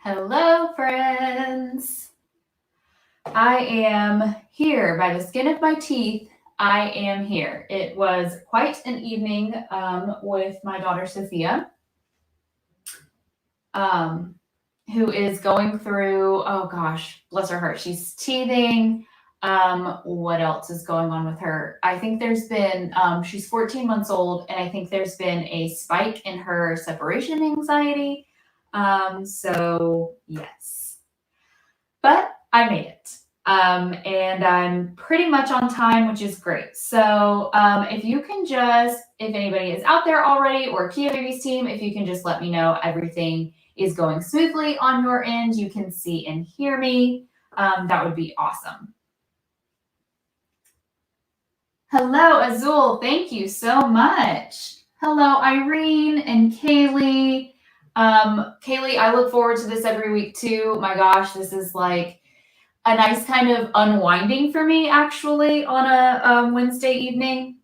Hello, friends. I am here by the skin of my teeth. I am here. It was quite an evening with my daughter Sophia, um, who is going through, oh gosh, bless her heart, she's teething. What else is going on with her? I think there's been, she's 14 months old, and I think there's been a spike in her separation anxiety. Yes. But I made it. And I'm pretty much on time, which is great. So if you can just, if anybody is out there already or Kia Babies team, if you can just let me know everything is going smoothly on your end, you can see and hear me, that would be awesome. Hello, Azul. Thank you so much. Hello, Irene and Kaylee. Kaylee, I look forward to this every week too. My gosh, this is like a nice kind of unwinding for me, actually, on a Wednesday evening.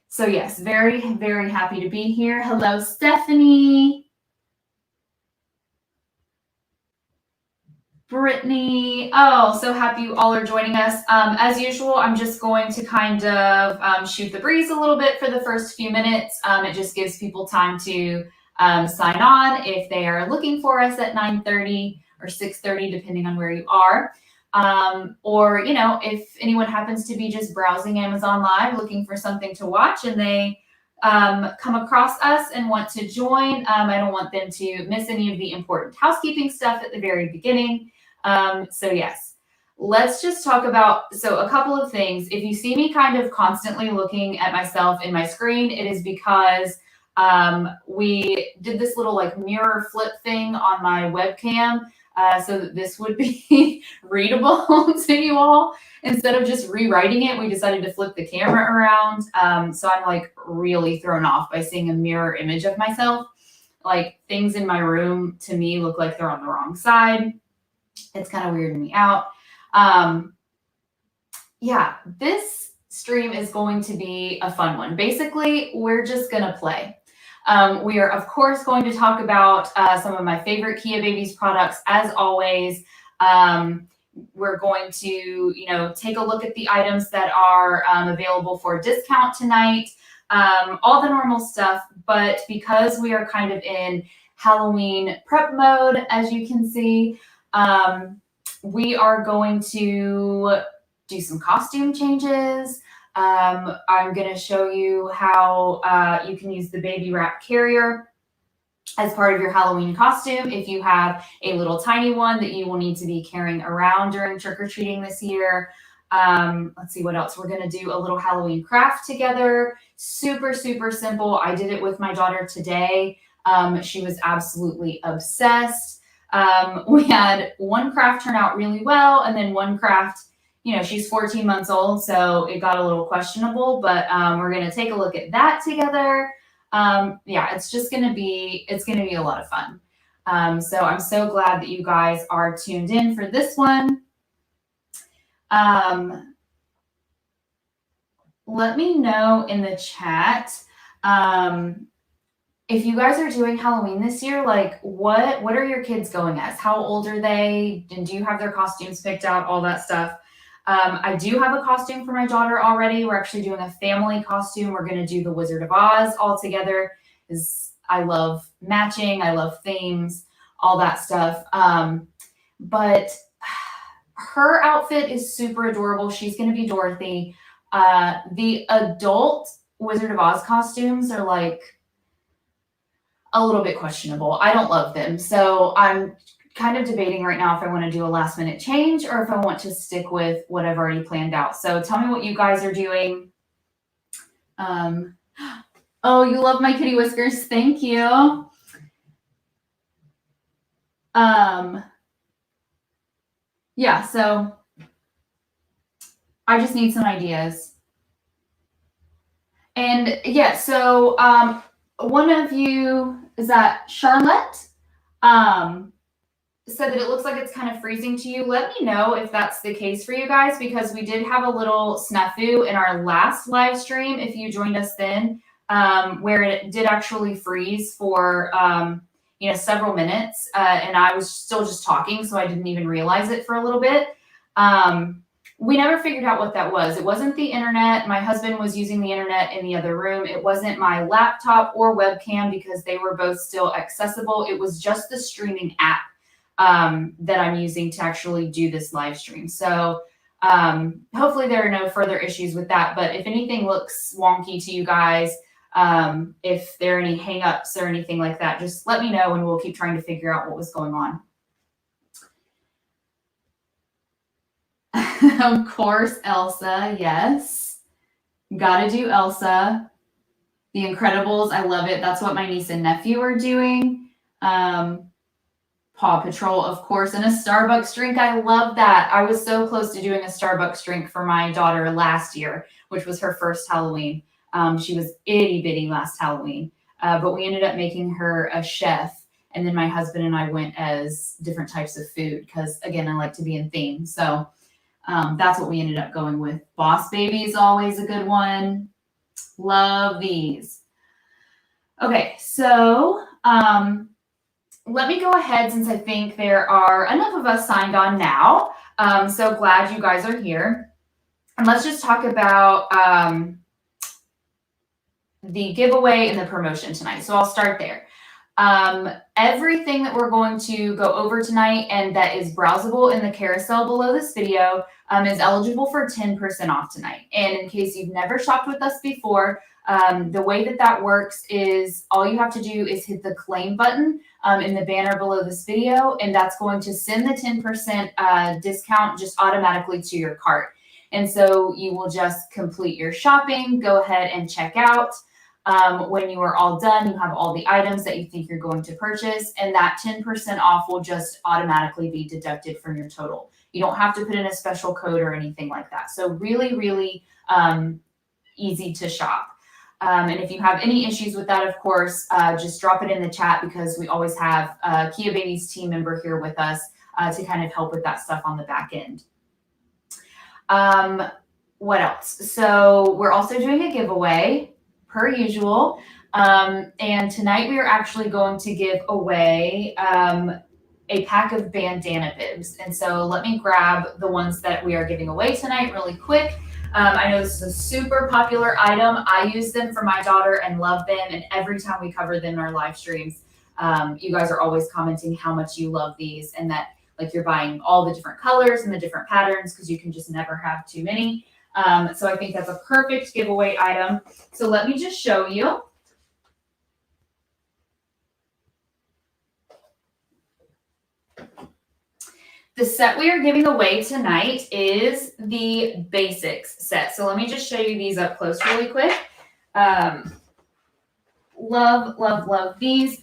So yes, very, very happy to be here. Hello, Stephanie. Brittany. Oh, so happy you all are joining us. As usual, I'm just going to kind of shoot the breeze a little bit for the first few minutes. It just gives people time to sign on if they are looking for us at 9:30 or 6:30, depending on where you are. Or, you know, if anyone happens to be just browsing Amazon Live looking for something to watch and they come across us and want to join, I don't want them to miss any of the important housekeeping stuff at the very beginning. So yes, let's just talk about, so a couple of things. If you see me kind of constantly looking at myself in my screen, it is because we did this little like mirror flip thing on my webcam so that this would be readable to you all. Instead of just rewriting it, we decided to flip the camera around. So I'm like really thrown off by seeing a mirror image of myself. Like things in my room to me look like they're on the wrong side. It's kind of weirding me out. Yeah, this stream is going to be a fun one. Basically, we're just going to play. We are, of course, going to talk about some of my favorite Kia Babies products, as always. We're going to, you know, take a look at the items that are available for discount tonight, all the normal stuff. But because we are kind of in Halloween prep mode, as you can see, we are going to do some costume changes. I'm going to show you how you can use the baby wrap carrier as part of your Halloween costume if you have a little tiny one that you will need to be carrying around during trick-or-treating this year. Let's see what else. We're going to do a little Halloween craft together. Super, super simple. I did it with my daughter today. She was absolutely obsessed. We had one craft turn out really well, and then one craft, you know, she's 14 months old, so it got a little questionable, but we're going to take a look at that together. Yeah, it's going to be a lot of fun. So I'm so glad that you guys are tuned in for this one. Let me know in the chat if you guys are doing Halloween this year. Like, what are your kids going as? How old are they? And do you have their costumes picked out? All that stuff. I do have a costume for my daughter already. We're actually doing a family costume. We're going to do the Wizard of Oz all together. I love matching. I love themes, all that stuff. But her outfit is super adorable. She's going to be Dorothy. The adult Wizard of Oz costumes are like a little bit questionable. I don't love them. So I'm kind of debating right now if I want to do a last minute change or if I want to stick with what I've already planned out. So tell me what you guys are doing. Oh, you love my kitty whiskers. Thank you. Yeah, so I just need some ideas. And yeah, so one of you, is that Charlotte? Said that it looks like it's kind of freezing to you. Let me know if that's the case for you guys, because we did have a little snafu in our last live stream, if you joined us then, where it did actually freeze for, several minutes, and I was still just talking, so I didn't even realize it for a little bit. We never figured out what that was. It wasn't the internet. My husband was using the internet in the other room. It wasn't my laptop or webcam because they were both still accessible. It was just the streaming app that I'm using to actually do this live stream. So hopefully there are no further issues with that. But if anything looks wonky to you guys, if there are any hangups or anything like that, just let me know and we'll keep trying to figure out what was going on. Of course, Elsa. Yes. Gotta do Elsa. The Incredibles. I love it. That's what my niece and nephew are doing. Paw Patrol, of course, and a Starbucks drink. I love that. I was so close to doing a Starbucks drink for my daughter last year, which was her first Halloween. She was itty bitty last Halloween, but we ended up making her a chef. And then my husband and I went as different types of food because, again, I like to be in theme. So that's what we ended up going with. Boss Baby is always a good one. Love these. Okay, so let me go ahead since I think there are enough of us signed on now. So glad you guys are here. And let's just talk about the giveaway and the promotion tonight. So I'll start there. Everything that we're going to go over tonight and that is browsable in the carousel below this video is eligible for 10% off tonight. And in case you've never shopped with us before, the way that works is all you have to do is hit the claim button in the banner below this video, and that's going to send the 10% discount just automatically to your cart. And so you will just complete your shopping, go ahead and check out. When you are all done, you have all the items that you think you're going to purchase, and that 10% off will just automatically be deducted from your total. You don't have to put in a special code or anything like that. So really, really easy to shop. And if you have any issues with that, of course, just drop it in the chat because we always have a Kia Babies team member here with us to kind of help with that stuff on the back end. What else? So we're also doing a giveaway per usual. And tonight we are actually going to give away a pack of bandana bibs. And so let me grab the ones that we are giving away tonight really quick. I know this is a super popular item. I use them for my daughter and love them. And every time we cover them in our live streams, you guys are always commenting how much you love these and that like you're buying all the different colors and the different patterns because you can just never have too many. So I think that's a perfect giveaway item. So let me just show you. The set we are giving away tonight is the Basics set. So let me just show you these up close really quick. Love, love, love these.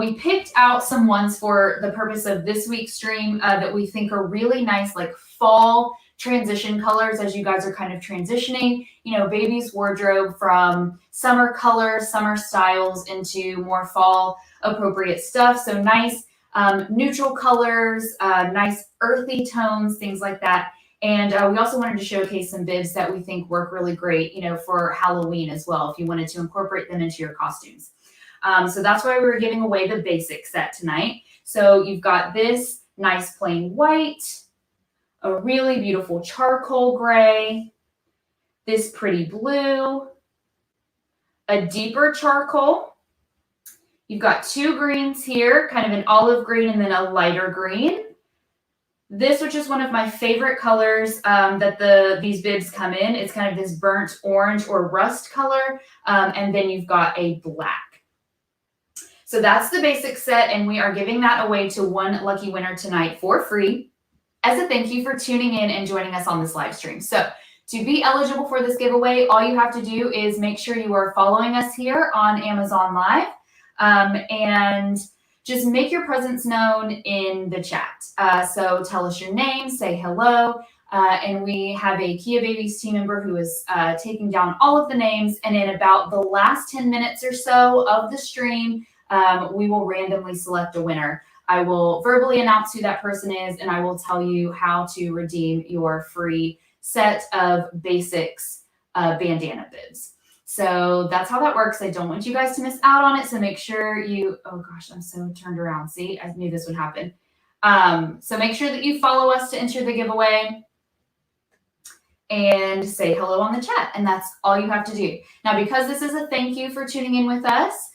We picked out some ones for the purpose of this week's stream that we think are really nice, like fall transition colors as you guys are kind of transitioning, baby's wardrobe from summer colors, summer styles into more fall appropriate stuff. So nice neutral colors, nice earthy tones, things like that. And we also wanted to showcase some bibs that we think work really great, for Halloween as well, if you wanted to incorporate them into your costumes. So that's why we were giving away the basic set tonight. So you've got this nice plain white, a really beautiful charcoal gray, this pretty blue, a deeper charcoal. You've got two greens here, kind of an olive green and then a lighter green. This, which is one of my favorite colors that these bibs come in, it's kind of this burnt orange or rust color. And then you've got a black. So that's the basic set, and we are giving that away to one lucky winner tonight for free as a thank you for tuning in and joining us on this live stream. So to be eligible for this giveaway, all you have to do is make sure you are following us here on Amazon Live and just make your presence known in the chat. So tell us your name, say hello, and we have a Kia Babies team member who is taking down all of the names, and in about the last 10 minutes or so of the stream, we will randomly select a winner. I will verbally announce who that person is, and I will tell you how to redeem your free set of Basics bandana bibs. So that's how that works. I don't want you guys to miss out on it. So make sure you, oh gosh, I'm so turned around. See, I knew this would happen. So make sure that you follow us to enter the giveaway and say hello on the chat. And that's all you have to do. Now, because this is a thank you for tuning in with us,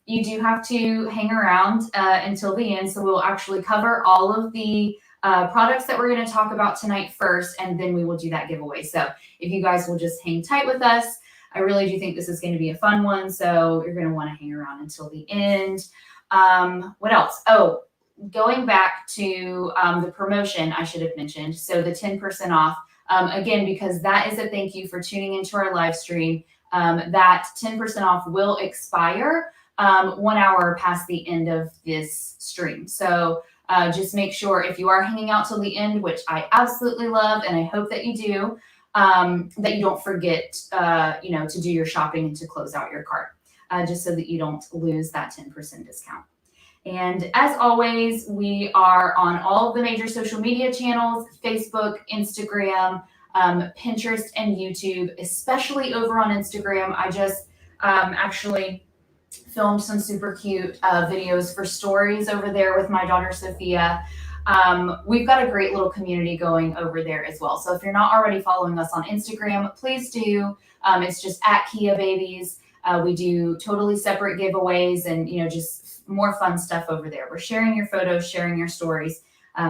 you do have to hang around until the end. So we'll actually cover all of the products that we're going to talk about tonight first, and then we will do that giveaway. So if you guys will just hang tight with us, I really do think this is going to be a fun one. So you're going to want to hang around until the end. What else? Oh, going back to the promotion I should have mentioned. So the 10% off, again, because that is a thank you for tuning into our live stream. That 10% off will expire 1 hour past the end of this stream. So just make sure if you are hanging out till the end, which I absolutely love, and I hope that you do, that you don't forget, to do your shopping and to close out your cart, just so that you don't lose that 10% discount. And as always, we are on all of the major social media channels: Facebook, Instagram, Pinterest, and YouTube, especially over on Instagram. I just actually filmed some super cute videos for stories over there with my daughter, Sophia. We've got a great little community going over there as well. So if you're not already following us on Instagram, please do. It's just at Kia Babies. We do totally separate giveaways and, just more fun stuff over there. We're sharing your photos, sharing your stories.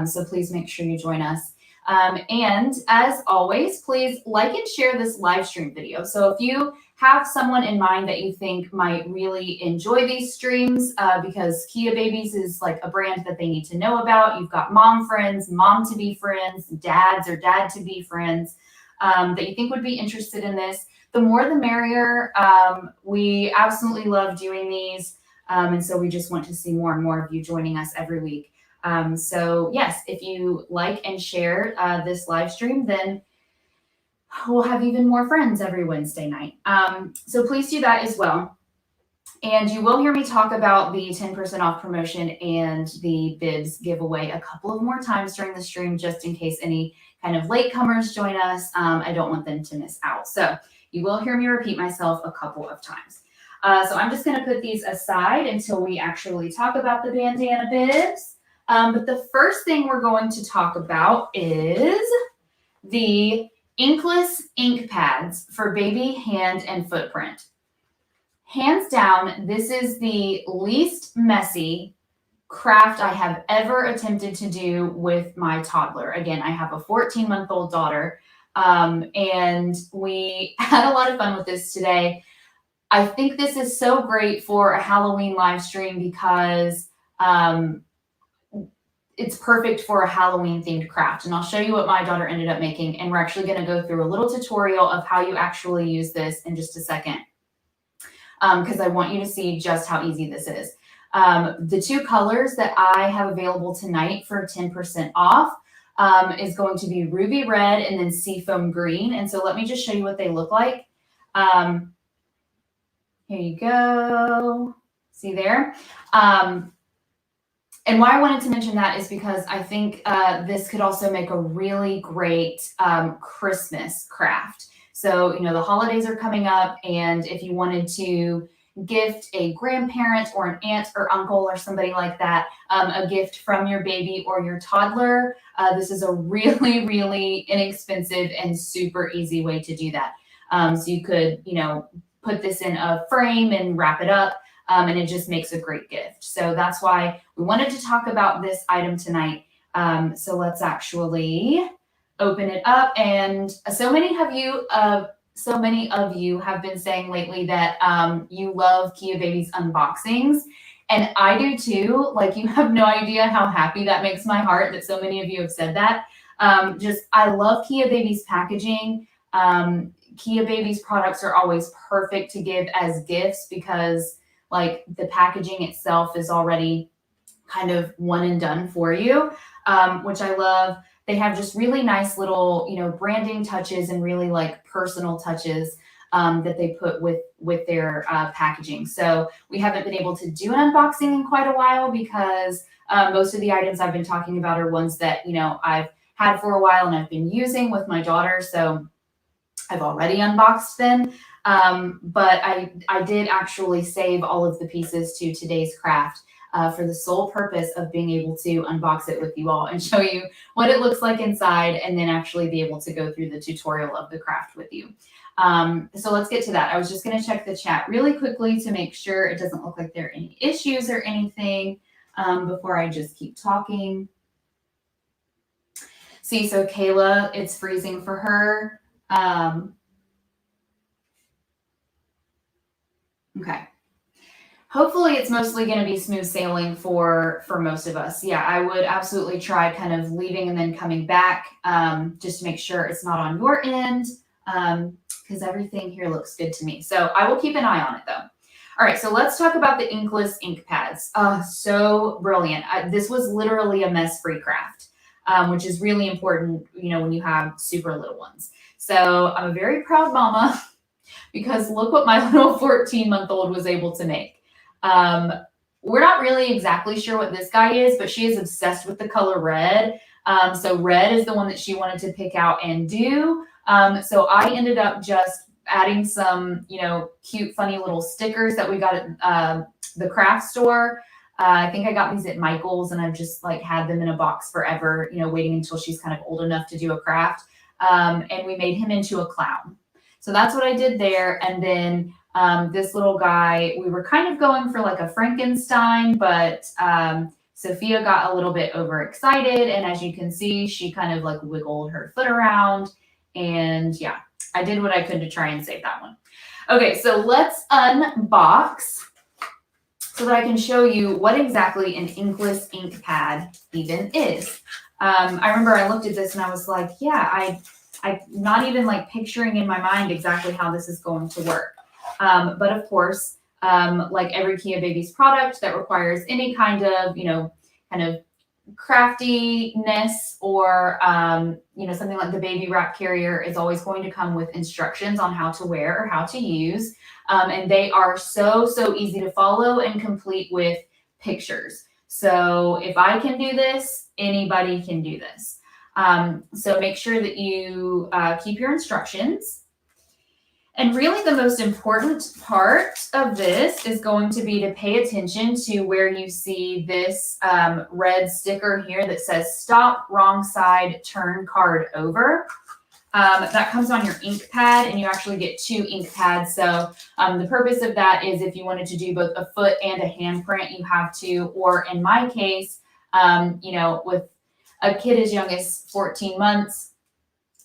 So please make sure you join us. And as always, please like and share this live stream video. So if you have someone in mind that you think might really enjoy these streams, because Kia Babies is like a brand that they need to know about. You've got mom friends, mom-to-be friends, dads or dad-to-be friends that you think would be interested in this. The more the merrier. We absolutely love doing these. And so we just want to see more and more of you joining us every week. So yes, if you like and share this live stream, then we'll have even more friends every Wednesday night. So please do that as well. And you will hear me talk about the 10% off promotion and the bibs giveaway a couple of more times during the stream, just in case any kind of latecomers join us. I don't want them to miss out. So you will hear me repeat myself a couple of times. So I'm just going to put these aside until we actually talk about the bandana bibs. But the first thing we're going to talk about is the Inkless ink pads for baby hand and footprint. Hands down, this is the least messy craft I have ever attempted to do with my toddler. Again, I have a 14-month-old daughter, and we had a lot of fun with this today. I think this is so great for a Halloween live stream because it's perfect for a Halloween themed craft. And I'll show you what my daughter ended up making. And we're actually going to go through a little tutorial of how you actually use this in just a second, because I want you to see just how easy this is. The two colors that I have available tonight for 10% off is going to be ruby red and then seafoam green. And so let me just show you what they look like. Here you go. See there? And why I wanted to mention that is because I think this could also make a really great Christmas craft. So, the holidays are coming up, and if you wanted to gift a grandparent or an aunt or uncle or somebody like that a gift from your baby or your toddler, this is a really, really inexpensive and super easy way to do that. So you could, put this in a frame and wrap it up, and it just makes a great gift. So that's why we wanted to talk about this item tonight. So let's actually open it up. And so many of you have been saying lately that you love Kia Babies unboxings, and I do too. Like, you have no idea how happy that makes my heart that so many of you have said that. I love Kia Babies packaging. Kia Babies products are always perfect to give as gifts because, like, the packaging itself is already kind of one and done for you, which I love. They have just really nice little, branding touches and really like personal touches that they put with their packaging. So we haven't been able to do an unboxing in quite a while because most of the items I've been talking about are ones that, I've had for a while and I've been using with my daughter. So I've already unboxed them. But I did actually save all of the pieces to today's craft for the sole purpose of being able to unbox it with you all and show you what it looks like inside, and then actually be able to go through the tutorial of the craft with you. So let's get to that. I was just going to check the chat really quickly to make sure it doesn't look like there are any issues or anything before I just keep talking. See, so Kayla, it's freezing for her. Okay. Hopefully it's mostly going to be smooth sailing for most of us. Yeah, I would absolutely try kind of leaving and then coming back just to make sure it's not on your end because everything here looks good to me. So I will keep an eye on it though. All right, so let's talk about the Inkless ink pads. So brilliant. This was literally a mess-free craft, which is really important, you know, when you have super little ones. So I'm a very proud mama because look what my little 14-month-old was able to make. We're not really exactly sure what this guy is, but she is obsessed with the color red. So red is the one that she wanted to pick out and do. So I ended up just adding some, you know, cute, funny little stickers that we got at the craft store. I think I got these at Michael's, and I've just like had them in a box forever, you know, waiting until she's kind of old enough to do a craft. And we made him into a clown. So that's what I did there. And then this little guy, we were kind of going for like a Frankenstein, but Sophia got a little bit overexcited. And as you can see, she kind of like wiggled her foot around. And yeah, I did what I could to try and save that one. Okay, so let's unbox so that I can show you what exactly an Inkless ink pad even is. I remember I looked at this and I was like, yeah, I'm not even like picturing in my mind exactly how this is going to work. But of course, like every Kia Babies product that requires any kind of, you know, kind of craftiness or, you know, something like the baby wrap carrier is always going to come with instructions on how to wear or how to use. And they are so easy to follow and complete with pictures. So if I can do this, anybody can do this. So make sure that you keep your instructions. And really the most important part of this is going to be to pay attention to where you see this red sticker here that says stop, wrong side, turn card over. That comes on your ink pad, and you actually get 2 ink pads. So the purpose of that is if you wanted to do both a foot and a handprint, you have to, or in my case, you know, with a kid as young as 14 months,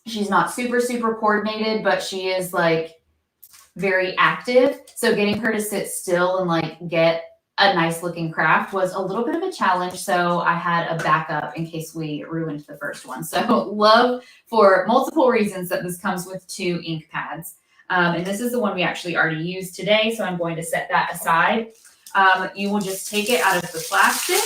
she's not super coordinated, but she is like very active. So getting her to sit still and like get a nice looking craft was a little bit of a challenge. So I had a backup in case we ruined the first one. So love for multiple reasons that this comes with 2 ink pads. And this is the one we actually already used today. So I'm going to set that aside. You will just take it out of the plastic.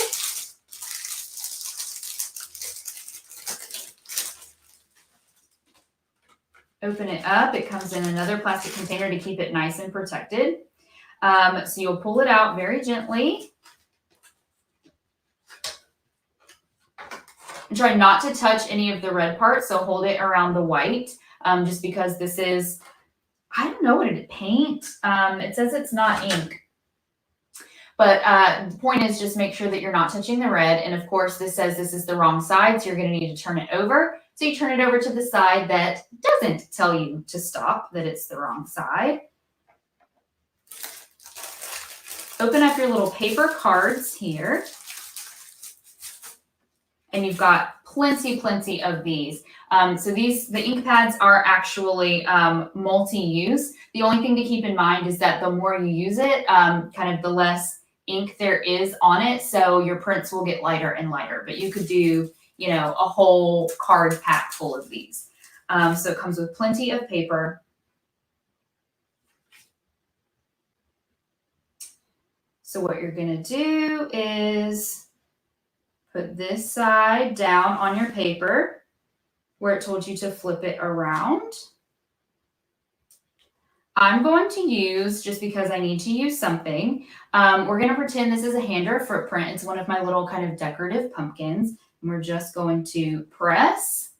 Open it up. It comes in another plastic container to keep it nice and protected. So you'll pull it out very gently. And try not to touch any of the red parts. So hold it around the white, just because this is, I don't know what it is, paint. It says it's not ink. But the point is just make sure that you're not touching the red. And of course, this says this is the wrong side. So you're going to need to turn it over. So you turn it over to the side that doesn't tell you to stop, that it's the wrong side. Open up your little paper cards here. And you've got plenty of these. So the ink pads are actually multi-use. The only thing to keep in mind is that the more you use it, kind of the less ink there is on it. So your prints will get lighter and lighter, but you could do, you know, a whole card pack full of these. So it comes with plenty of paper. So what you're going to do is put this side down on your paper where it told you to flip it around. I'm going to use, just because I need to use something, we're going to pretend this is a hand or a footprint. It's one of my little kind of decorative pumpkins. And we're just going to press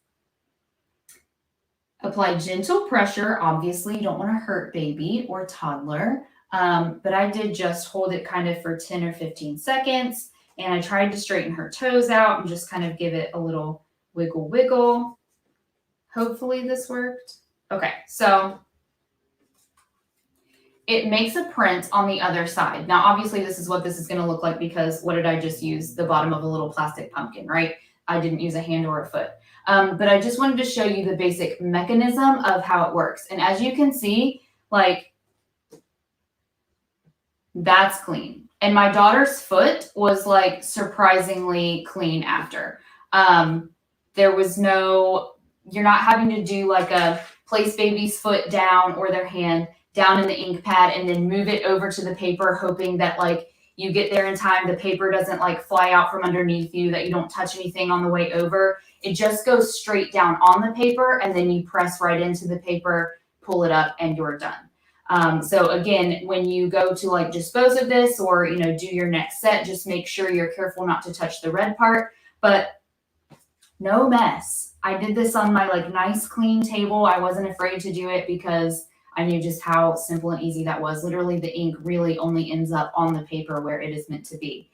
Apply gentle pressure. Obviously, you don't want to hurt baby or toddler, but I did just hold it kind of for 10 or 15 seconds, and I tried to straighten her toes out and just kind of give it a little wiggle, wiggle. Hopefully this worked. Okay, so it makes a print on the other side. Now, obviously, this is what this is going to look like because what did I just use? The bottom of a little plastic pumpkin, right? I didn't use a hand or a foot. But I just wanted to show you the basic mechanism of how it works. And as you can see, like, that's clean. And my daughter's foot was like surprisingly clean after. There was no, you're not having to do like a place baby's foot down or their hand down in the ink pad and then move it over to the paper, hoping that like you get there in time, the paper doesn't like fly out from underneath you, that you don't touch anything on the way over. It just goes straight down on the paper, and then you press right into the paper, pull it up, and you're done. So again, when you go to like dispose of this or, you know, do your next set, just make sure you're careful not to touch the red part, but no mess. I did this on my like nice clean table. I wasn't afraid to do it because I knew just how simple and easy that was. Literally the ink really only ends up on the paper where it is meant to be,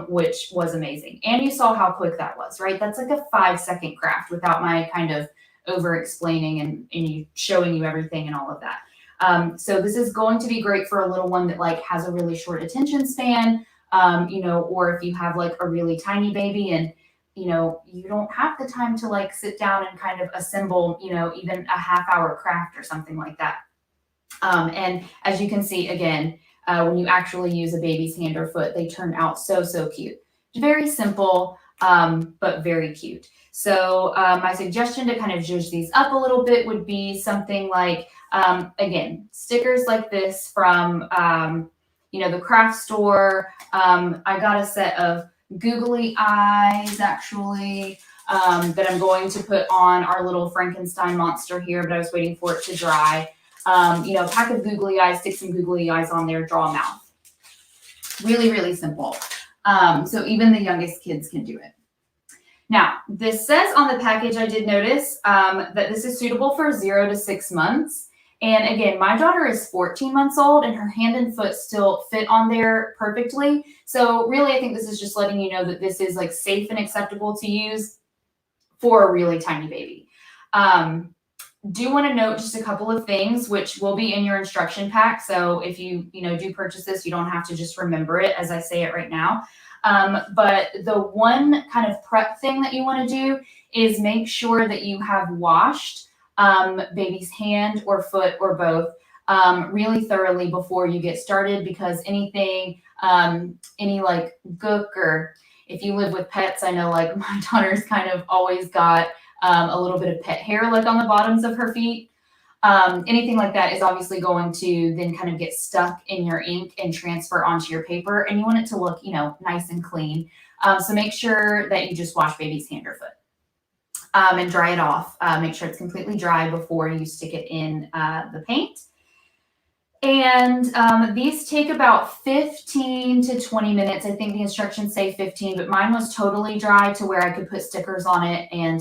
which was amazing. And you saw how quick that was, right? That's like a 5-second craft without my kind of over explaining and you showing you everything and all of that. So this is going to be great for a little one that like has a really short attention span, you know, or if you have like a really tiny baby and, you know, you don't have the time to like sit down and kind of assemble, you know, even a half-hour craft or something like that. And as you can see, again, when you actually use a baby's hand or foot, they turn out so, so cute. Very simple, but very cute. So my suggestion to kind of zhuzh these up a little bit would be something like, again, stickers like this from, you know, the craft store. I got a set of googly eyes, actually, that I'm going to put on our little Frankenstein monster here, but I was waiting for it to dry. You know, pack of googly eyes, stick some googly eyes on there, draw a mouth. Really, really simple. So even the youngest kids can do it. Now, this says on the package, I did notice that this is suitable for 0 to 6 months. And again, my daughter is 14 months old and her hand and foot still fit on there perfectly. So really, I think this is just letting you know that this is like safe and acceptable to use for a really tiny baby. Do want to note just a couple of things, which will be in your instruction pack. So if you do purchase this, you don't have to just remember it as I say it right now. But the one kind of prep thing that you want to do is make sure that you have washed baby's hand or foot or both really thoroughly before you get started, because anything, any like gook, or if you live with pets, I know like my daughter's kind of always got a little bit of pet hair like on the bottoms of her feet. Anything like that is obviously going to then kind of get stuck in your ink and transfer onto your paper, and you want it to look, nice and clean. So make sure that you just wash baby's hand or foot. And dry it off. Make sure it's completely dry before you stick it in the paint. And these take about 15 to 20 minutes. I think the instructions say 15, but mine was totally dry to where I could put stickers on it and,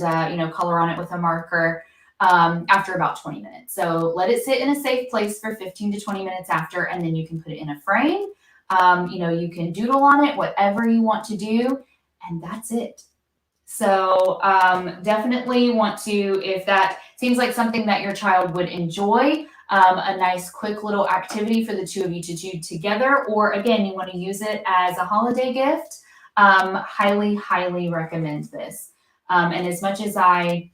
color on it with a marker after about 20 minutes. So let it sit in a safe place for 15 to 20 minutes after, and then you can put it in a frame. You can doodle on it, whatever you want to do, and that's it. So definitely want to, if that seems like something that your child would enjoy, a nice quick little activity for the two of you to do together, or again, you want to use it as a holiday gift, highly, highly recommend this. And as much as I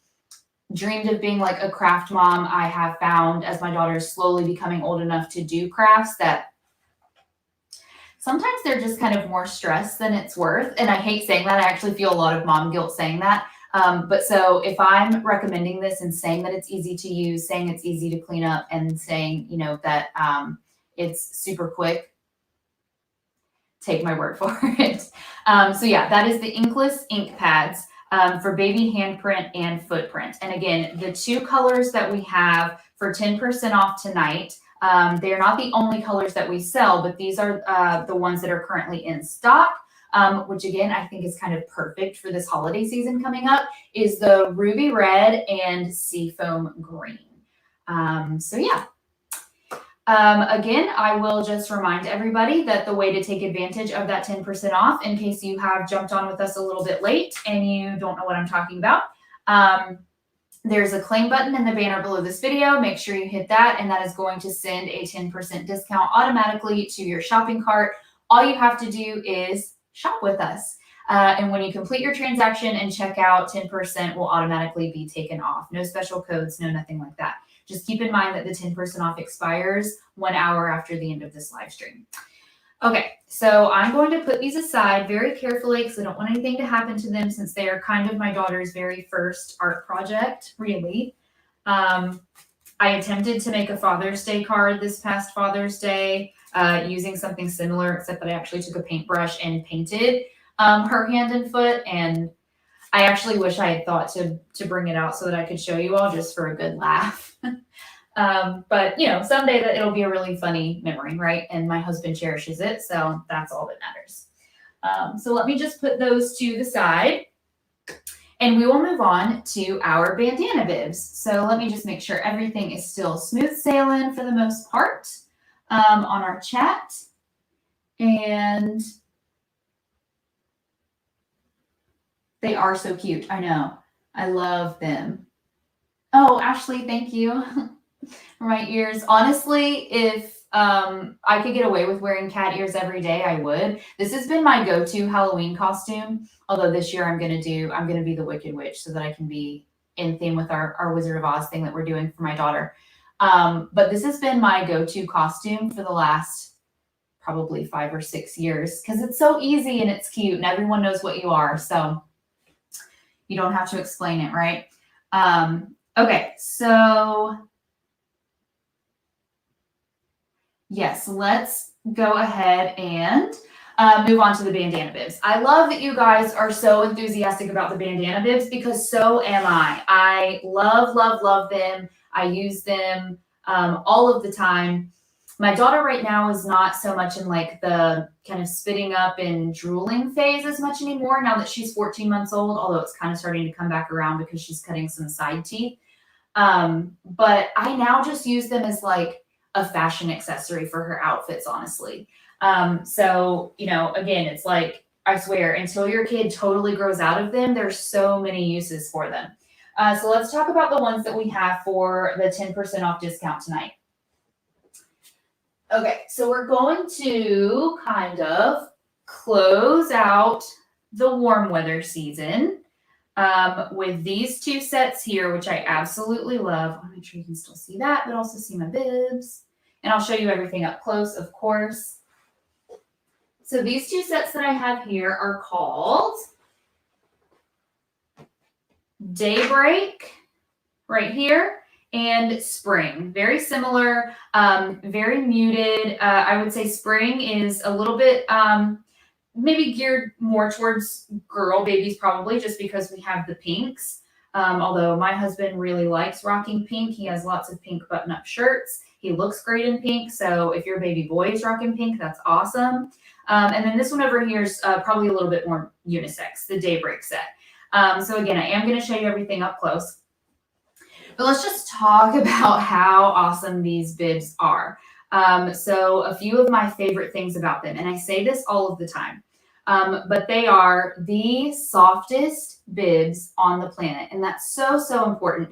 dreamed of being like a craft mom, I have found as my daughter is slowly becoming old enough to do crafts that sometimes they're just kind of more stress than it's worth. And I hate saying that. I actually feel a lot of mom guilt saying that. But so if I'm recommending this and saying that it's easy to use, saying it's easy to clean up, and saying, that it's super quick, take my word for it. So yeah, that is the Inkless ink pads for baby handprint and footprint. And again, the two colors that we have for 10% off tonight, they're not the only colors that we sell, but these are the ones that are currently in stock. which again, I think is kind of perfect for this holiday season coming up, is the ruby red and seafoam green. So yeah. Again, I will just remind everybody that the way to take advantage of that 10% off, in case you have jumped on with us a little bit late and you don't know what I'm talking about, there's a claim button in the banner below this video. Make sure you hit that, and that is going to send a 10% discount automatically to your shopping cart. All you have to do is shop with us. And when you complete your transaction and check out, 10% will automatically be taken off. No special codes, no nothing like that. Just keep in mind that the 10% off expires 1 hour after the end of this live stream. Okay, so I'm going to put these aside very carefully because I don't want anything to happen to them, since they are kind of my daughter's very first art project, really. I attempted to make a Father's Day card this past Father's Day using something similar, except that I actually took a paintbrush and painted her hand and foot, and I actually wish I had thought to bring it out so that I could show you all just for a good laugh. But you know, someday that it'll be a really funny memory, right? And my husband cherishes it, so that's all that matters. So let me just put those to the side, and we will move on to our bandana bibs. So let me just make sure everything is still smooth sailing for the most part on our chat. And they are so cute. I know. I love them. Oh, Ashley, thank you for my ears. Honestly, if I could get away with wearing cat ears every day, I would. This has been my go-to Halloween costume. Although this year I'm gonna be the Wicked Witch so that I can be in theme with our Wizard of Oz thing that we're doing for my daughter. But this has been my go-to costume for the last probably 5 or 6 years because it's so easy and it's cute and everyone knows what you are. So you don't have to explain it, right? Okay, so yes, let's go ahead and move on to the bandana bibs. I love that you guys are so enthusiastic about the bandana bibs because so am I. I love, love, love them. I use them all of the time. My daughter right now is not so much in like the kind of spitting up and drooling phase as much anymore now that she's 14 months old, although it's kind of starting to come back around because she's cutting some side teeth. But I now just use them as like a fashion accessory for her outfits, honestly. So, you know, again, it's like, I swear, until your kid totally grows out of them, there's so many uses for them. So let's talk about the ones that we have for the 10% off discount tonight. Okay, so we're going to kind of close out the warm weather season with these two sets here, which I absolutely love. I'll make sure you can still see that, but also see my bibs. And I'll show you everything up close, of course. So these two sets that I have here are called Daybreak right here and Spring. Very similar, very muted. I would say Spring is a little bit maybe geared more towards girl babies probably just because we have the pinks. Although my husband really likes rocking pink. He has lots of pink button-up shirts. He looks great in pink. So if your baby boy is rocking pink, that's awesome. And then this one over here is probably a little bit more unisex, the Daybreak set. So again, I am going to show you everything up close. But let's just talk about how awesome these bibs are. So a few of my favorite things about them, and I say this all of the time, but they are the softest bibs on the planet. And that's so, so important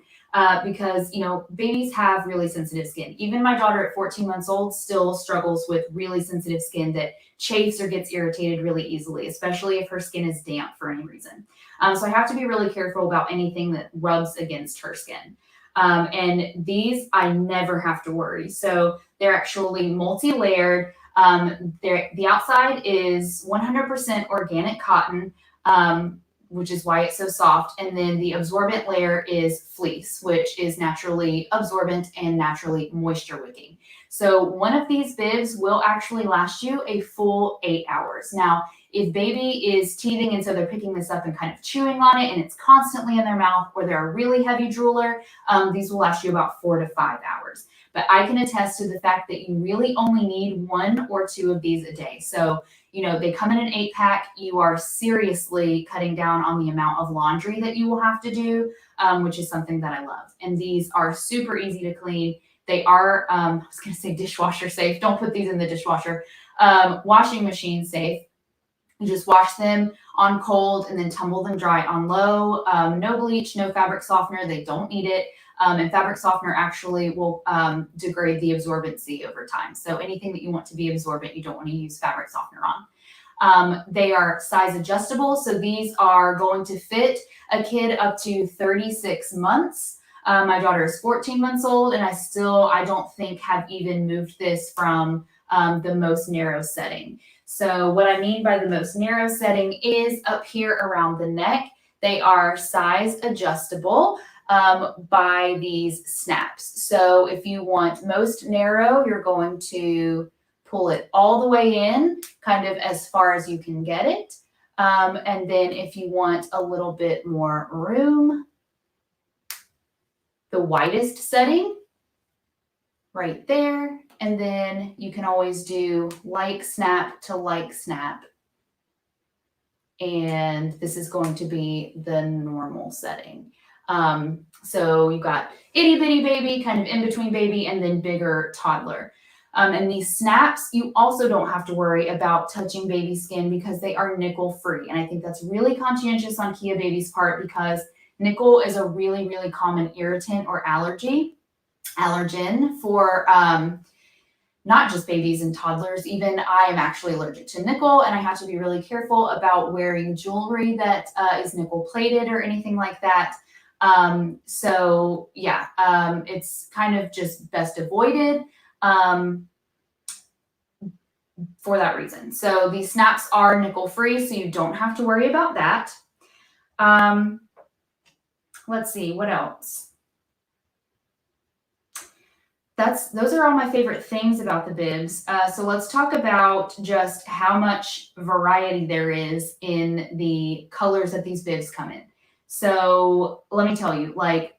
because, you know, babies have really sensitive skin. Even my daughter at 14 months old still struggles with really sensitive skin that chafes or gets irritated really easily, especially if her skin is damp for any reason. So I have to be really careful about anything that rubs against her skin. And these, I never have to worry. So they're actually multi-layered. The outside is 100% organic cotton, which is why it's so soft. And then the absorbent layer is fleece, which is naturally absorbent and naturally moisture wicking. So one of these bibs will actually last you a full 8 hours. Now, if baby is teething and so they're picking this up and kind of chewing on it and it's constantly in their mouth, or they're a really heavy drooler, these will last you about 4 to 5 hours. But I can attest to the fact that you really only need 1 or 2 of these a day. So they come in an 8-pack. You are seriously cutting down on the amount of laundry that you will have to do, which is something that I love. And these are super easy to clean. They are, I was going to say dishwasher safe. Don't put these in the dishwasher. Washing machine safe. You just wash them on cold and then tumble them dry on low. No bleach, no fabric softener. They don't need it. And fabric softener actually will degrade the absorbency over time. So anything that you want to be absorbent, you don't want to use fabric softener on. They are size adjustable. So these are going to fit a kid up to 36 months. My daughter is 14 months old, and I don't think have even moved this from the most narrow setting. So what I mean by the most narrow setting is up here around the neck. They are size adjustable by these snaps. So if you want most narrow, you're going to pull it all the way in, kind of as far as you can get it. And then if you want a little bit more room, the widest setting right there. And then you can always do like snap to like snap. And this is going to be the normal setting. So you've got itty bitty baby, kind of in between baby, and then bigger toddler. And these snaps, you also don't have to worry about touching baby skin because they are nickel free. And I think that's really conscientious on Kia Baby's part because nickel is a really, really common irritant or allergen for not just babies and toddlers. Even I am actually allergic to nickel, and I have to be really careful about wearing jewelry that is nickel plated or anything like that. So yeah, it's kind of just best avoided for that reason. So these snaps are nickel free, so you don't have to worry about that. Let's see, what else? Those are all my favorite things about the bibs. So let's talk about just how much variety there is in the colors that these bibs come in. So let me tell you, like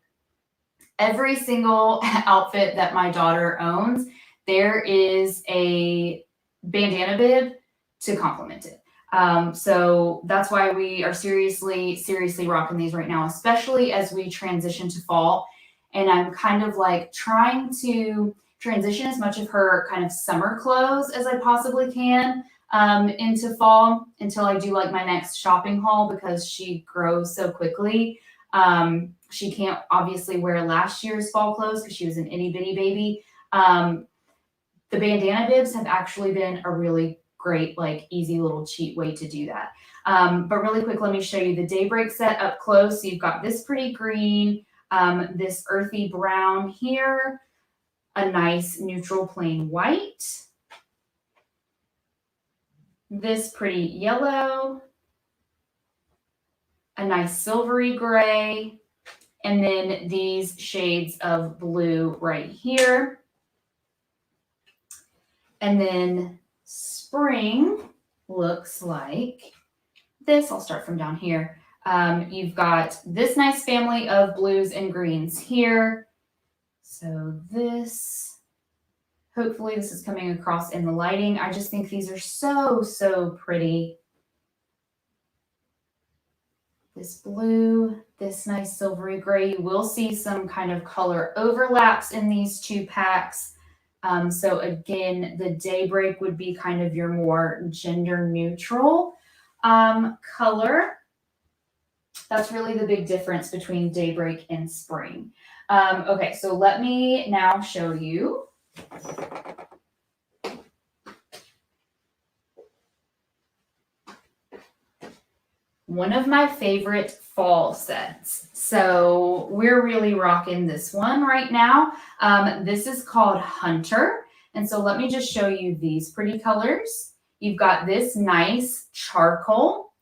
every single outfit that my daughter owns, there is a bandana bib to complement it. So that's why we are seriously rocking these right now, especially as we transition to fall. And I'm kind of like trying to transition as much of her kind of summer clothes as I possibly can into fall until I do like my next shopping haul because she grows so quickly. She can't obviously wear last year's fall clothes because she was an itty bitty baby. The bandana bibs have actually been a really great, like easy little cheat way to do that. But really quick, let me show you the daybreak set up close. So you've got this pretty green, this earthy brown here, a nice neutral plain white, this pretty yellow, a nice silvery gray, and then these shades of blue right here. And then spring looks like this. I'll start from down here. You've got this nice family of blues and greens here. So this, hopefully this is coming across in the lighting. I just think these are so pretty. This blue, this nice silvery gray. You will see some kind of color overlaps in these two packs. So again, the daybreak would be kind of your more gender neutral color. That's really the big difference between daybreak and spring. Okay, so let me now show you one of my favorite fall sets. So we're really rocking this one right now. This is called Hunter. And so let me just show you these pretty colors. You've got this nice charcoal.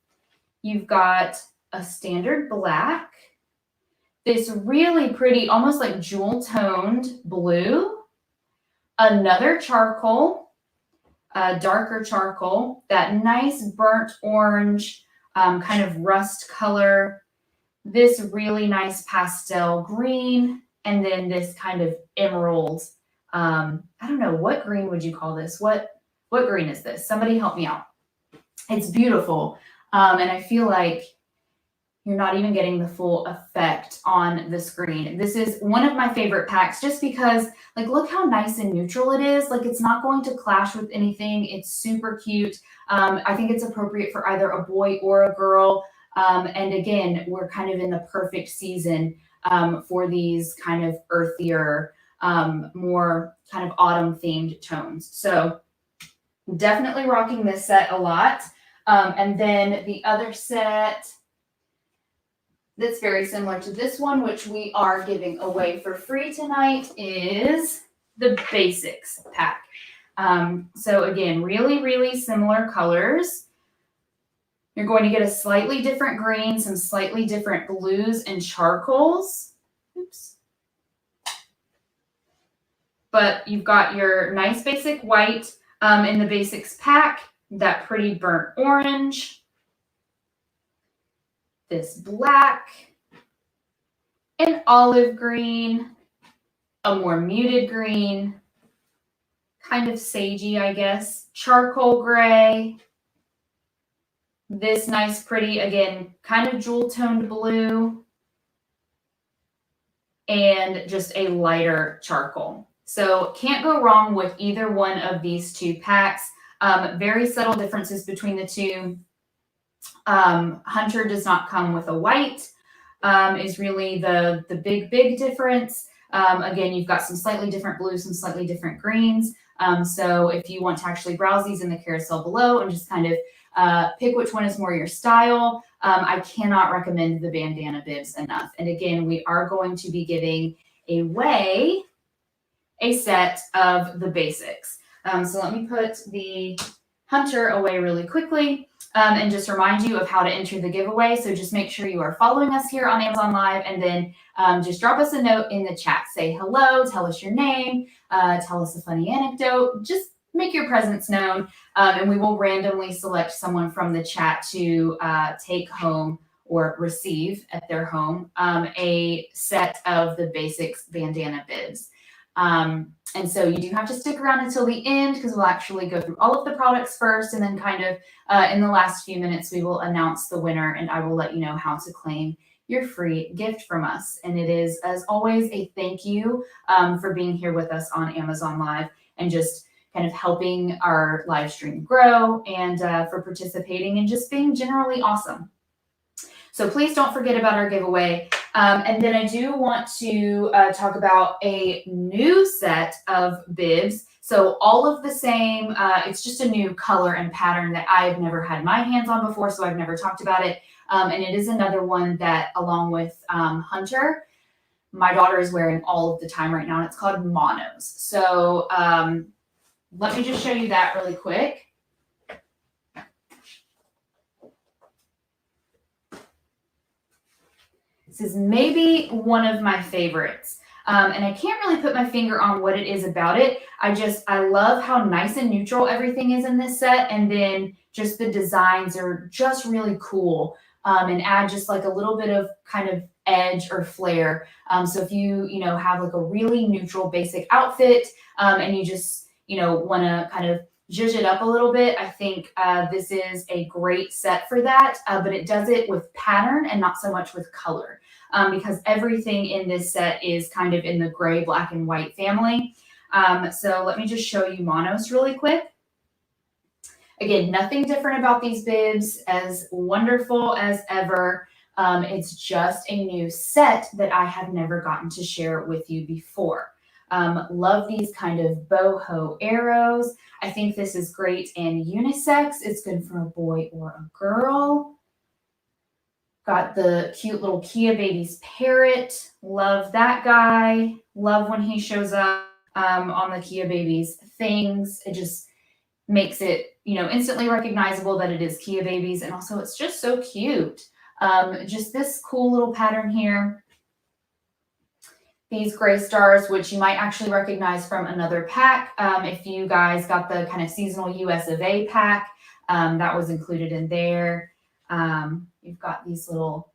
You've got a standard black, this really pretty, almost like jewel toned blue, another charcoal, darker charcoal, that nice burnt orange, kind of rust color, this really nice pastel green, and then this kind of emerald. I don't know, what green would you call this? What green is this? Somebody help me out. It's beautiful. And I feel like you're not even getting the full effect on the screen. This is one of my favorite packs just because, like, look how nice and neutral it is. Like, it's not going to clash with anything. It's super cute. I think it's appropriate for either a boy or a girl. And again, we're kind of in the perfect season for these kind of earthier, more kind of autumn themed tones. So definitely rocking this set a lot. And then the other set that's very similar to this one, which we are giving away for free tonight, is the Basics pack. So again, really, really similar colors. You're going to get a slightly different green, some slightly different blues and charcoals. Oops. But you've got your nice basic white in the Basics pack, that pretty burnt orange, this black, an olive green, a more muted green, kind of sagey, I guess, charcoal gray, this nice pretty, again, kind of jewel toned blue, and just a lighter charcoal. So can't go wrong with either one of these two packs. Very subtle differences between the two. Hunter does not come with a white, is really the big difference. Again, you've got some slightly different blues, some slightly different greens. So if you want to actually browse these in the carousel below and just kind of pick which one is more your style, I cannot recommend the bandana bibs enough. And again, we are going to be giving away a set of the Basics. So let me put the Hunter away really quickly. And just remind you of how to enter the giveaway. So just make sure you are following us here on Amazon Live, and then just drop us a note in the chat. Say hello, tell us your name, tell us a funny anecdote, just make your presence known, and we will randomly select someone from the chat to take home or receive at their home a set of the Basics bandana bibs. And so you do have to stick around until the end, because we'll actually go through all of the products first, and then kind of in the last few minutes, we will announce the winner, and I will let you know how to claim your free gift from us. And it is, as always, a thank you for being here with us on Amazon Live and just kind of helping our live stream grow, and for participating and just being generally awesome. So please don't forget about our giveaway. And then I do want to talk about a new set of bibs. So all of the same, it's just a new color and pattern that I've never had my hands on before, so I've never talked about it. And it is another one that, along with Hunter, my daughter is wearing all of the time right now, and it's called Monos. So let me just show you that really quick. This is maybe one of my favorites. And I can't really put my finger on what it is about it. I love how nice and neutral everything is in this set. And then just the designs are just really cool, and add just like a little bit of kind of edge or flair. So if you have like a really neutral basic outfit, and you just, want to kind of zhuzh it up a little bit, I think this is a great set for that. But it does it with pattern and not so much with color. Because everything in this set is kind of in the gray, black, and white family. So let me just show you Monos really quick. Again, nothing different about these bibs, as wonderful as ever. It's just a new set that I have never gotten to share with you before. Love these kind of boho arrows. I think this is great in unisex. It's good for a boy or a girl. Got the cute little Kia Babies parrot. Love that guy. Love when he shows up on the Kia Babies things. It just makes it, instantly recognizable that it is Kia Babies. And also it's just so cute. Just this cool little pattern here. These gray stars, which you might actually recognize from another pack. If you guys got the kind of seasonal US of A pack, that was included in there. You've got these little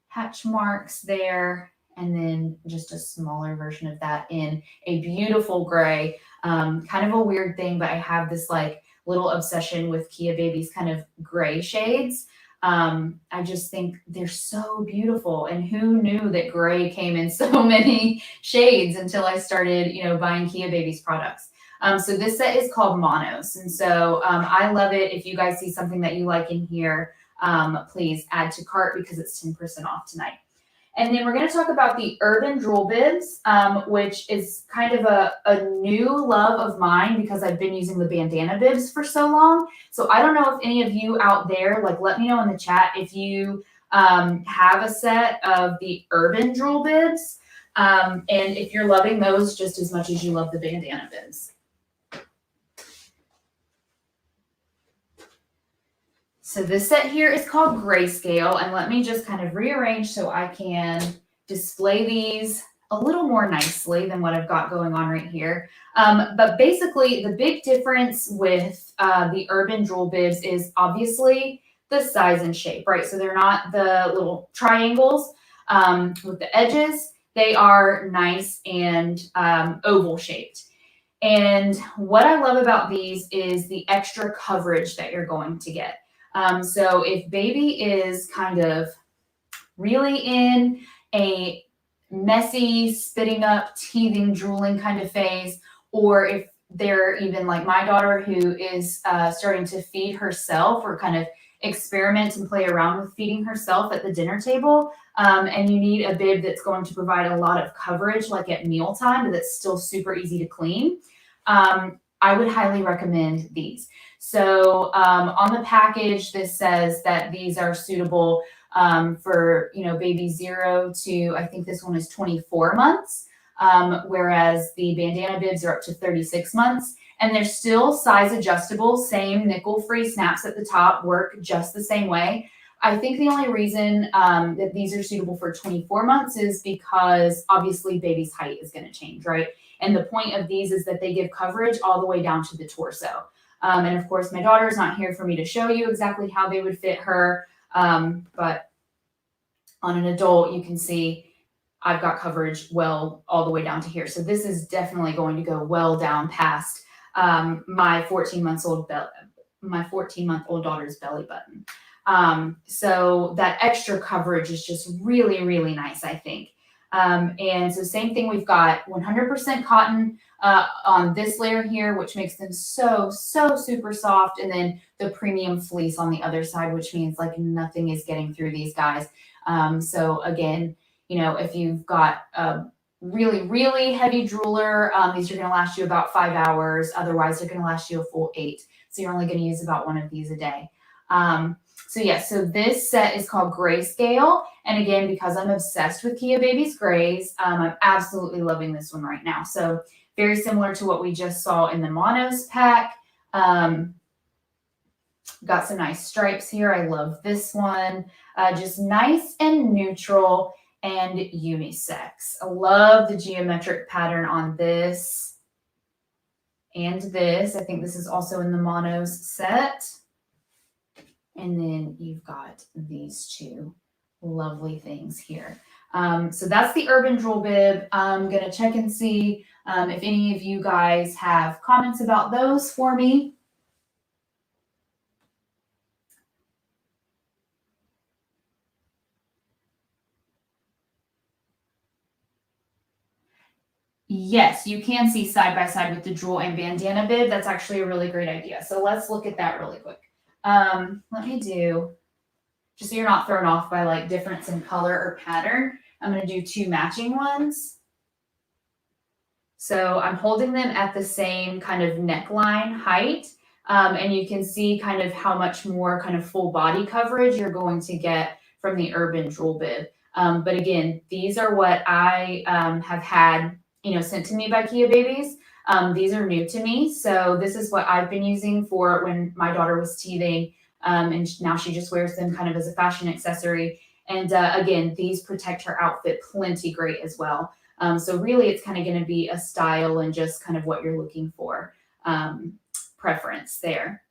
hatch marks there, and then just a smaller version of that in a beautiful gray. Kind of a weird thing, but I have this like little obsession with Kia Baby's kind of gray shades. I just think they're so beautiful. And who knew that gray came in so many shades until I started, buying Kia Baby's products. So this set is called Monos. And so I love it. If you guys see something that you like in here, please add to cart because it's 10% off tonight. And then we're going to talk about the Urban Drool Bibs, which is kind of a new love of mine because I've been using the Bandana bibs for so long. So I don't know if any of you out there, let me know in the chat if you have a set of the Urban Drool Bibs, and if you're loving those just as much as you love the Bandana bibs. So this set here is called Grayscale, and let me just kind of rearrange so I can display these a little more nicely than what I've got going on right here. But basically, the big difference with the Urban Drool Bibs is obviously the size and shape, right? So they're not the little triangles with the edges. They are nice and oval shaped. And what I love about these is the extra coverage that you're going to get. So if baby is kind of really in a messy, spitting up, teething, drooling kind of phase, or if they're even like my daughter who is starting to feed herself or kind of experiment and play around with feeding herself at the dinner table, and you need a bib that's going to provide a lot of coverage like at mealtime, but that's still super easy to clean, I would highly recommend these. So on the package, this says that these are suitable for, baby 0 to, I think this one is 24 months, whereas the Bandana bibs are up to 36 months. And they're still size adjustable, same nickel-free snaps at the top, work just the same way. I think the only reason that these are suitable for 24 months is because obviously baby's height is going to change, right? And the point of these is that they give coverage all the way down to the torso. And of course, my daughter's not here for me to show you exactly how they would fit her. But on an adult, you can see I've got coverage well all the way down to here. So this is definitely going to go well down past my 14-month-old daughter's belly button. So that extra coverage is just really, really nice, I think. And so same thing, we've got 100% cotton on this layer here, which makes them so super soft. And then the premium fleece on the other side, which means like nothing is getting through these guys. So again, if you've got a really, really heavy drooler, these are going to last you about 5 hours. Otherwise, they're going to last you a full 8. So you're only going to use about one of these a day. So this set is called Grayscale. And again, because I'm obsessed with Kia Baby's grays, I'm absolutely loving this one right now. So very similar to what we just saw in the Monos pack. Got some nice stripes here. I love this one. Just nice and neutral and unisex. I love the geometric pattern on this and this. I think this is also in the Monos set. And then you've got these two lovely things here. So that's the Urban Drool Bib. I'm going to check and see if any of you guys have comments about those for me. Yes, you can see side by side with the Drool and Bandana bib. That's actually a really great idea. So let's look at that really quick. Let me do, just so you're not thrown off by like difference in color or pattern, I'm going to do 2 matching ones. So I'm holding them at the same kind of neckline height. And you can see kind of how much more kind of full body coverage you're going to get from the Urban Drool bib. But again, these are what I have had, sent to me by Kia Babies. These are new to me. So this is what I've been using for when my daughter was teething. And now she just wears them kind of as a fashion accessory. And again, these protect her outfit plenty great as well. So really it's kind of going to be a style and just kind of what you're looking for, preference there.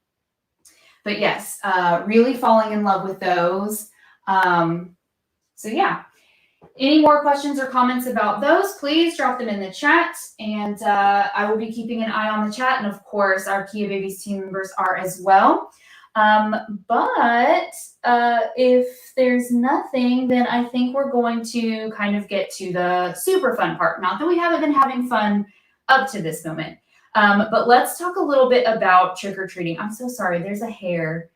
But yes, really falling in love with those. So yeah. Any more questions or comments about those, please drop them in the chat, and I will be keeping an eye on the chat, and of course our Kia Babies team members are as well. But if there's nothing, then I think we're going to kind of get to the super fun part. Not that we haven't been having fun up to this moment, but let's talk a little bit about trick-or-treating. I'm so sorry, there's a hair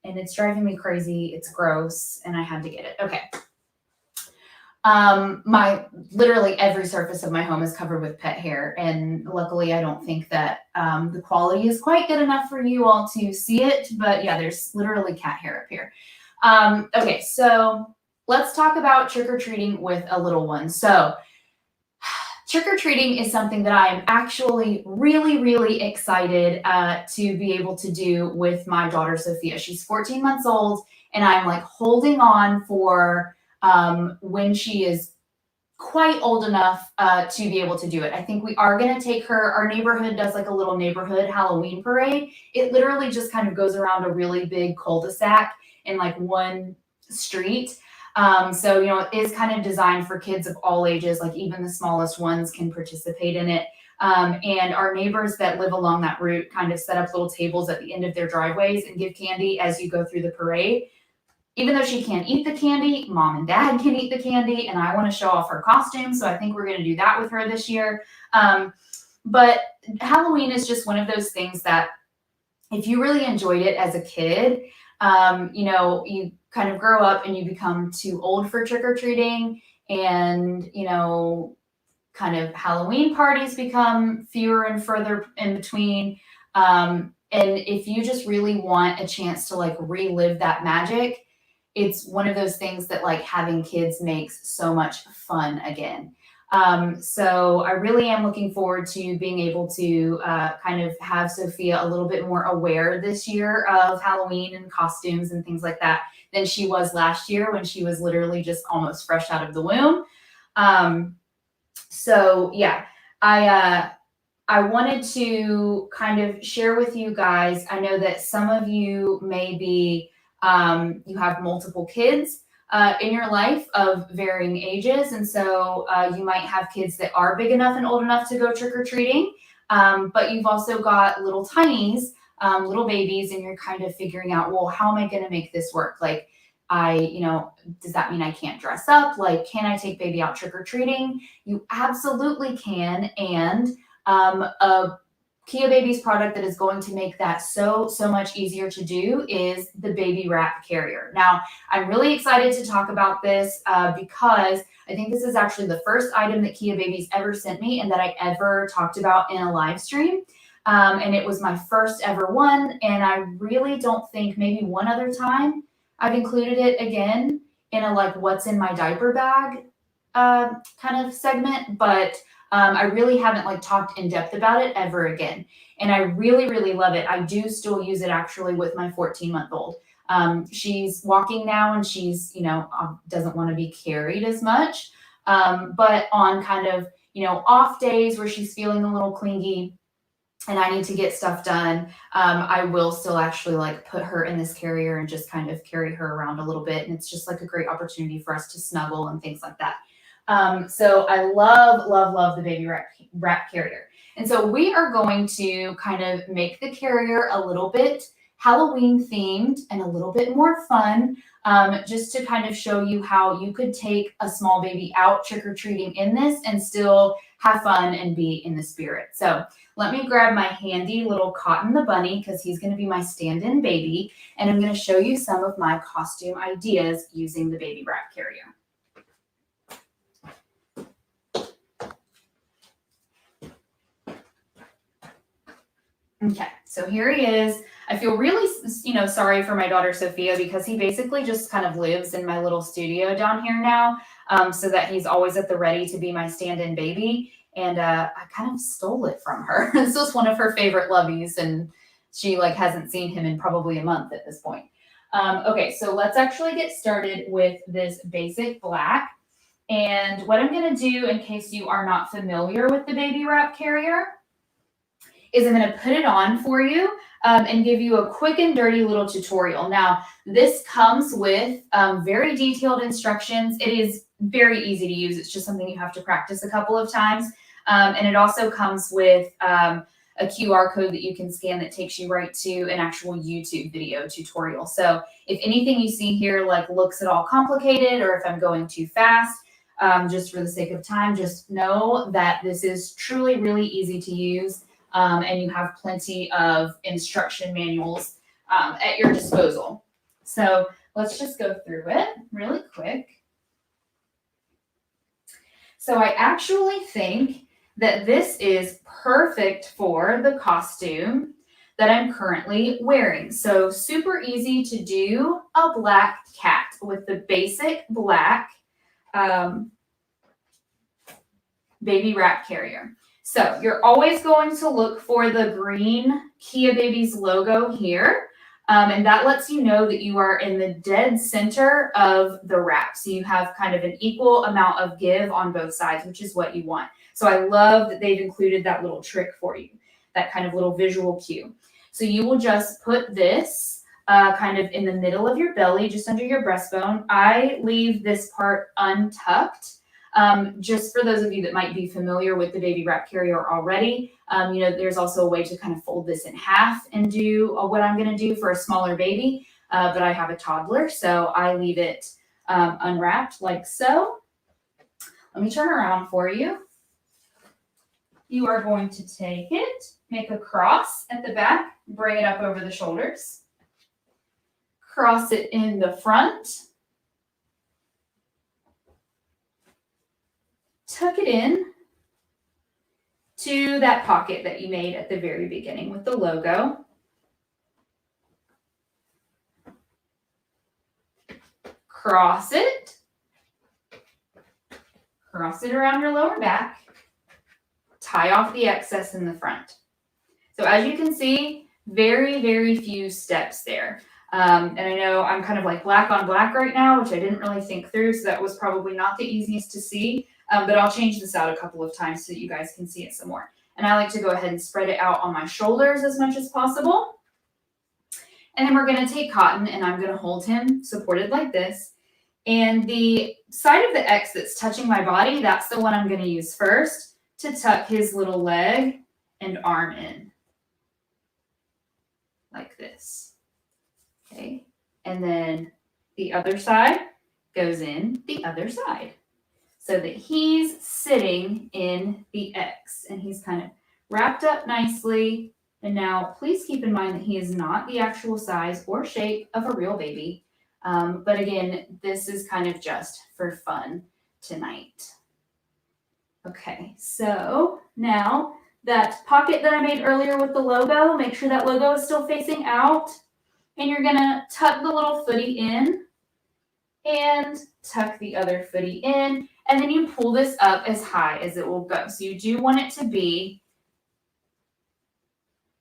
and it's driving me crazy. It's gross and I had to get it. Okay. My literally every surface of my home is covered with pet hair, and luckily I don't think that the quality is quite good enough for you all to see it, but yeah, there's literally cat hair up here. Okay, so let's talk about trick-or-treating with a little one. So trick-or-treating is something that I am actually really excited to be able to do with my daughter Sophia. She's 14 months old, and I'm like holding on for when she is quite old enough to be able to do it. I think we are going to take her. Our neighborhood does like a little neighborhood Halloween parade. It literally just kind of goes around a really big cul-de-sac in like one street. So, you know, it is kind of designed for kids of all ages, like even the smallest ones can participate in it. And our neighbors that live along that route kind of set up little tables at the end of their driveways and give candy as you go through the parade. Even though she can't eat the candy, mom and dad can eat the candy, and I want to show off her costume, so I think we're going to do that with her this year. But Halloween is just one of those things that if you really enjoyed it as a kid, you know, you kind of grow up and you become too old for trick-or-treating, and, you know, kind of Halloween parties become fewer and further in between. And if you just really want a chance to like relive that magic, it's one of those things that like having kids makes so much fun again. So I really am looking forward to being able to kind of have Sophia a little bit more aware this year of Halloween and costumes and things like that than she was last year when she was literally just almost fresh out of the womb. So yeah, I wanted to kind of share with you guys. I know that some of you may be you have multiple kids in your life of varying ages. And so you might have kids that are big enough and old enough to go trick-or-treating, but you've also got little tinies, little babies, and you're kind of figuring out, well, how am I going to make this work? Like, you know, does that mean I can't dress up? Like, can I take baby out trick-or-treating? You absolutely can. And a Kia Babies product that is going to make that so much easier to do is the baby wrap carrier. Now, I'm really excited to talk about this because I think this is actually the first item that Kia Babies ever sent me and that I ever talked about in a live stream. And it was my first ever one. And I really don't think maybe one other time I've included it again in a like what's in my diaper bag kind of segment, but I really haven't like talked in depth about it ever again. And I really love it. I do still use it actually with my 14-month-old. She's walking now and she's, you know, doesn't want to be carried as much. But on kind of, you know, off days where she's feeling a little clingy and I need to get stuff done, I will still actually like put her in this carrier and just kind of carry her around a little bit. And it's just like a great opportunity for us to snuggle and things like that. So I love the baby wrap carrier. And so we are going to kind of make the carrier a little bit Halloween themed and a little bit more fun, just to kind of show you how you could take a small baby out trick-or-treating in this and still have fun and be in the spirit. So let me grab my handy little Cotton the Bunny because he's going to be my stand-in baby. And I'm going to show you some of my costume ideas using the baby wrap carrier. Okay, so here he is. I feel really, you know, sorry for my daughter Sophia because he basically just kind of lives in my little studio down here now, so that he's always at the ready to be my stand-in baby. And I kind of stole it from her. This was one of her favorite loveys, and she like hasn't seen him in probably a month at this point. Okay, so let's actually get started with this basic black. And what I'm going to do, in case you are not familiar with the baby wrap carrier, is I'm going to put it on for you and give you a quick and dirty little tutorial. Now, this comes with very detailed instructions. It is very easy to use. It's just something you have to practice a couple of times. And it also comes with a QR code that you can scan that takes you right to an actual YouTube video tutorial. So if anything you see here like looks at all complicated, or if I'm going too fast, just for the sake of time, just know that this is truly really easy to use, and you have plenty of instruction manuals at your disposal. So let's just go through it really quick. So I actually think that this is perfect for the costume that I'm currently wearing. So super easy to do a black cat with the basic black baby wrap carrier. So you're always going to look for the green Kia Babies logo here. And that lets you know that you are in the dead center of the wrap. So you have kind of an equal amount of give on both sides, which is what you want. So I love that they've included that little trick for you, that kind of little visual cue. So you will just put this kind of in the middle of your belly, just under your breastbone. I leave this part untucked. Just for those of you that might be familiar with the baby wrap carrier already, there's also a way to kind of fold this in half and do what I'm going to do for a smaller baby. But I have a toddler, so I leave it unwrapped like so. Let me turn around for you. You are going to take it, make a cross at the back, bring it up over the shoulders, cross it in the front, tuck it in to that pocket that you made at the very beginning with the logo. Cross it around your lower back, tie off the excess in the front. So as you can see, very, very few steps there. And I know I'm kind of like black on black right now, which I didn't really think through, so that was probably not the easiest to see. But I'll change this out a couple of times so that you guys can see it some more. And I like to go ahead and spread it out on my shoulders as much as possible. And then we're going to take cotton, and I'm going to hold him supported like this. And the side of the X that's touching my body, that's the one I'm going to use first to tuck his little leg and arm in. Like this. Okay. And then the other side goes in the other side, so that he's sitting in the X and he's kind of wrapped up nicely. And now please keep in mind that he is not the actual size or shape of a real baby. But again, this is kind of just for fun tonight. Okay, so now that pocket that I made earlier with the logo, make sure that logo is still facing out. And you're gonna tuck the little footy in and tuck the other footy in. And then you pull this up as high as it will go. So you do want it to be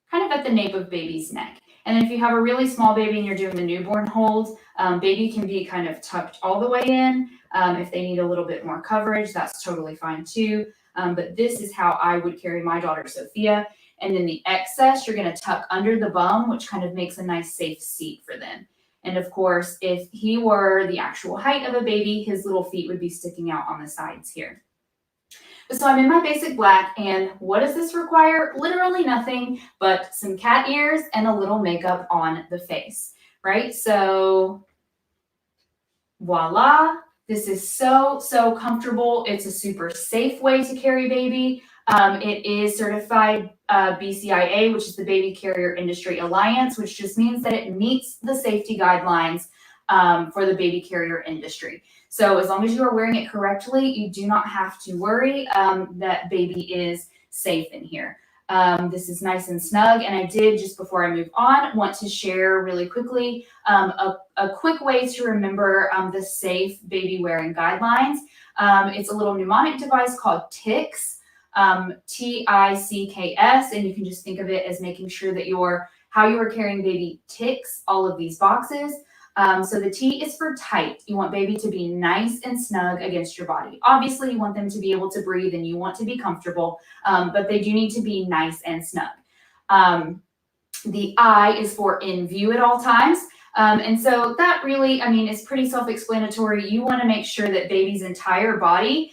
kind of at the nape of baby's neck. And then if you have a really small baby and you're doing the newborn hold, baby can be kind of tucked all the way in. If they need a little bit more coverage, that's totally fine too. But this is how I would carry my daughter, Sophia. And then the excess, you're going to tuck under the bum, which kind of makes a nice safe seat for them. And of course, if he were the actual height of a baby, his little feet would be sticking out on the sides here. So I'm in my basic black, and what does this require? Literally nothing but some cat ears and a little makeup on the face, right? So voila, this is so comfortable. It's a super safe way to carry baby. It is certified BCIA, which is the Baby Carrier Industry Alliance, which just means that it meets the safety guidelines for the baby carrier industry. So as long as you are wearing it correctly, you do not have to worry that baby is safe in here. This is nice and snug. And I did, just before I move on, want to share really quickly a quick way to remember the safe baby wearing guidelines. It's a little mnemonic device called TICS. TICKS, and you can just think of it as making sure that how you are carrying baby ticks all of these boxes. So the T is for tight. You want baby to be nice and snug against your body. Obviously, you want them to be able to breathe and you want to be comfortable, but they do need to be nice and snug. The I is for in view at all times. And so that really, I mean, is pretty self-explanatory. You want to make sure that baby's entire body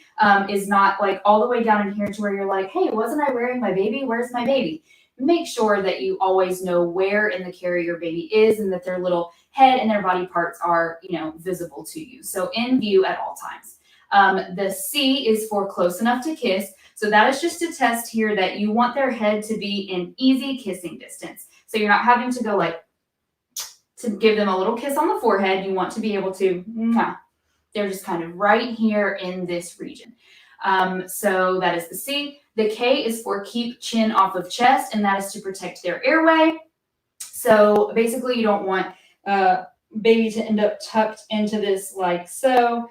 is not like all the way down in here to where you're like, hey, wasn't I wearing my baby? Where's my baby? Make sure that you always know where in the carrier baby is and that their little head and their body parts are, visible to you. So in view at all times. The C is for close enough to kiss. So that is just a test here that you want their head to be in easy kissing distance. So you're not having to go like to give them a little kiss on the forehead. You want to be able to, they're just kind of right here in this region. So that is the C. The K is for keep chin off of chest, and that is to protect their airway. So basically you don't want baby to end up tucked into this like so.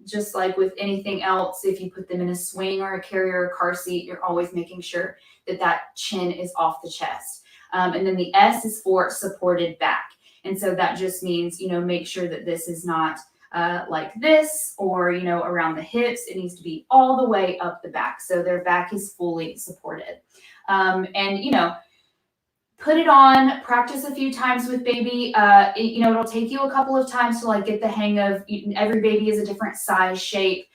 Just like with anything else, if you put them in a swing or a carrier or car seat, you're always making sure that that chin is off the chest. And then the S is for supported back. And so that just means, make sure that this is not like this or, around the hips. It needs to be all the way up the back. So their back is fully supported. Put it on, practice a few times with baby. It'll take you a couple of times to like get the hang of, every baby is a different size, shape,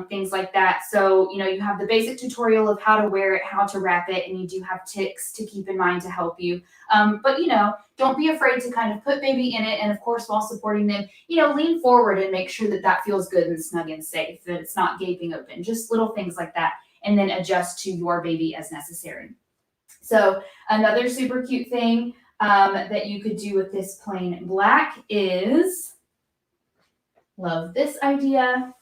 things like that. So, you have the basic tutorial of how to wear it, how to wrap it, and you do have tips to keep in mind to help you. But don't be afraid to kind of put baby in it. And of course, while supporting them, lean forward and make sure that that feels good and snug and safe, that it's not gaping open, just little things like that. And then adjust to your baby as necessary. So another super cute thing that you could do with this plain black is, love this idea.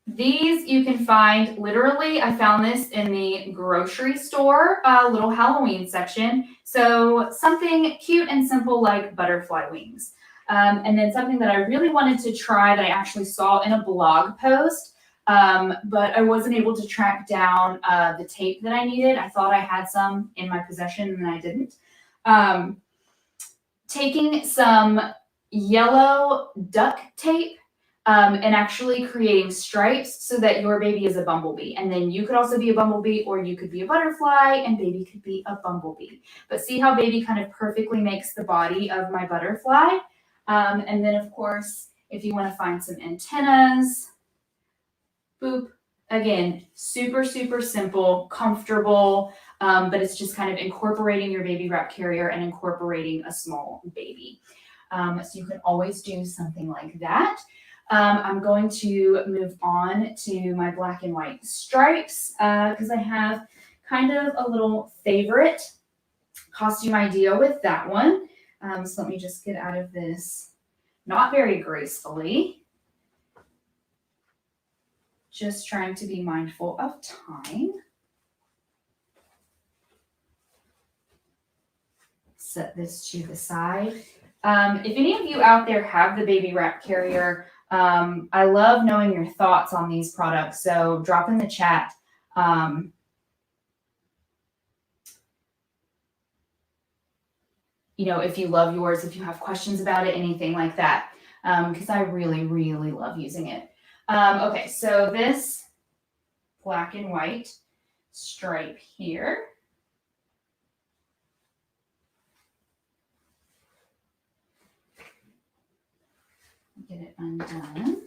These you can find literally, I found this in the grocery store, little Halloween section. So something cute and simple like butterfly wings. And then something that I really wanted to try that I actually saw in a blog post. But I wasn't able to track down the tape that I needed. I thought I had some in my possession and I didn't. Taking some yellow duct tape and actually creating stripes so that your baby is a bumblebee. And then you could also be a bumblebee, or you could be a butterfly and baby could be a bumblebee. But see how baby kind of perfectly makes the body of my butterfly. And then of course, if you want to find some antennas, boop. Again, super, super simple, comfortable, but it's just kind of incorporating your baby wrap carrier and incorporating a small baby. So you can always do something like that. I'm going to move on to my black and white stripes because I have kind of a little favorite costume idea with that one. So let me just get out of this not very gracefully. Just trying to be mindful of time. Set this to the side. If any of you out there have the baby wrap carrier, I love knowing your thoughts on these products. So drop in the chat. If you love yours, if you have questions about it, anything like that, because I really, really love using it. Okay, so this black and white stripe here. Get it undone.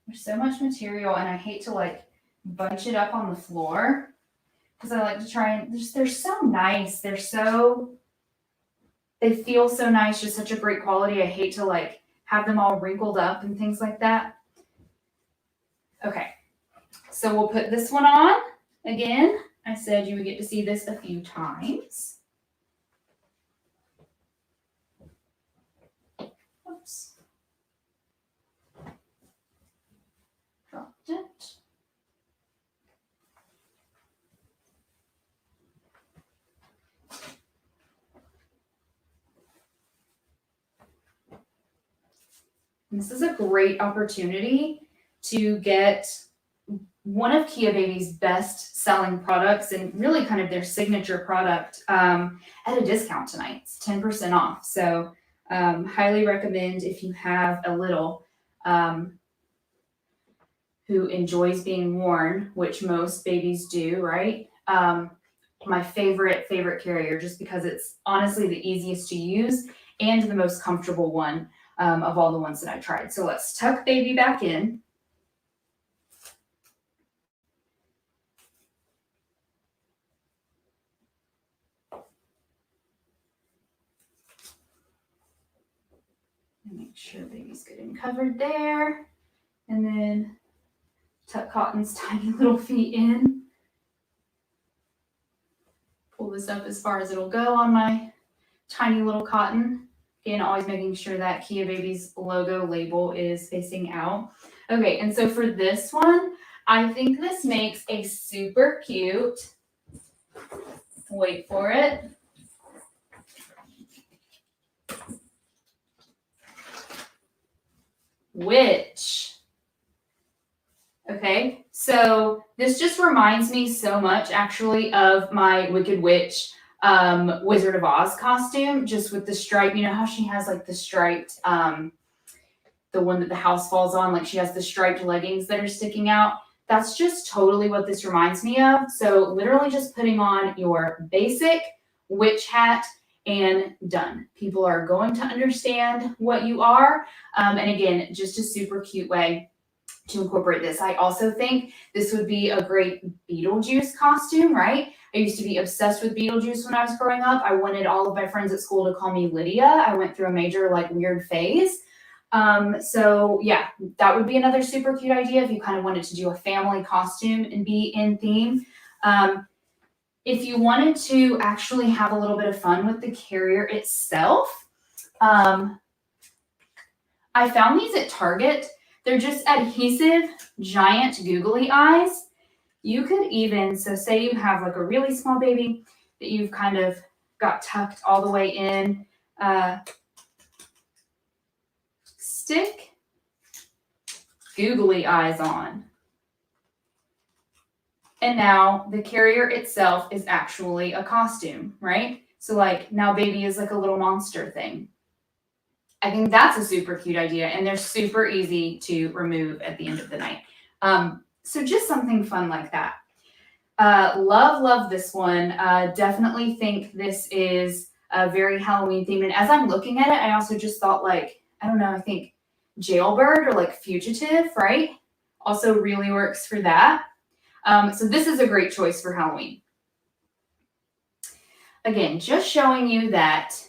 There's so much material and I hate to like bunch it up on the floor because I like to try and they're so nice. They feel so nice, just such a great quality. I hate to like have them all wrinkled up and things like that. Okay, so we'll put this one on again. I said you would get to see this a few times. Oops. Dropped it. And this is a great opportunity to get one of Kia Baby's best selling products and really kind of their signature product at a discount tonight. It's 10% off. So Highly recommend if you have a little who enjoys being worn, which most babies do, right? My favorite carrier, just because it's honestly the easiest to use and the most comfortable one of all the ones that I tried. So let's tuck baby back in. Make sure baby's good and covered there. And then tuck Cotton's tiny little feet in. Pull this up as far as it'll go on my tiny little Cotton. Again, always making sure that Kia Baby's logo label is facing out. Okay, and so for this one, I think this makes a super cute, wait for it, witch. Okay, so this just reminds me so much actually of my Wicked Witch Wizard of Oz costume, just with the stripe. You know how she has like the striped, the one that the house falls on, like she has the striped leggings that are sticking out. That's just totally what this reminds me of. So literally just putting on your basic witch hat and done. People are going to understand what you are. And again, just a super cute way to incorporate this. I also think this would be a great Beetlejuice costume, right? I used to be obsessed with Beetlejuice when I was growing up. I wanted all of my friends at school to call me Lydia. I went through a major like weird phase. So yeah, that would be another super cute idea if you kind of wanted to do a family costume and be in theme. If you wanted to actually have a little bit of fun with the carrier itself, I found these at Target. They're just adhesive, giant googly eyes. You could even, so say you have like a really small baby that you've kind of got tucked all the way in, stick googly eyes on. And now the carrier itself is actually a costume, right? So like now baby is like a little monster thing. I think that's a super cute idea, and they're super easy to remove at the end of the night. So just something fun like that. Love this one. Definitely think this is a very Halloween themed. And as I'm looking at it, I also just thought like, I don't know, I think jailbird or like fugitive, right? Also really works for that. So this is a great choice for Halloween. Again, just showing you that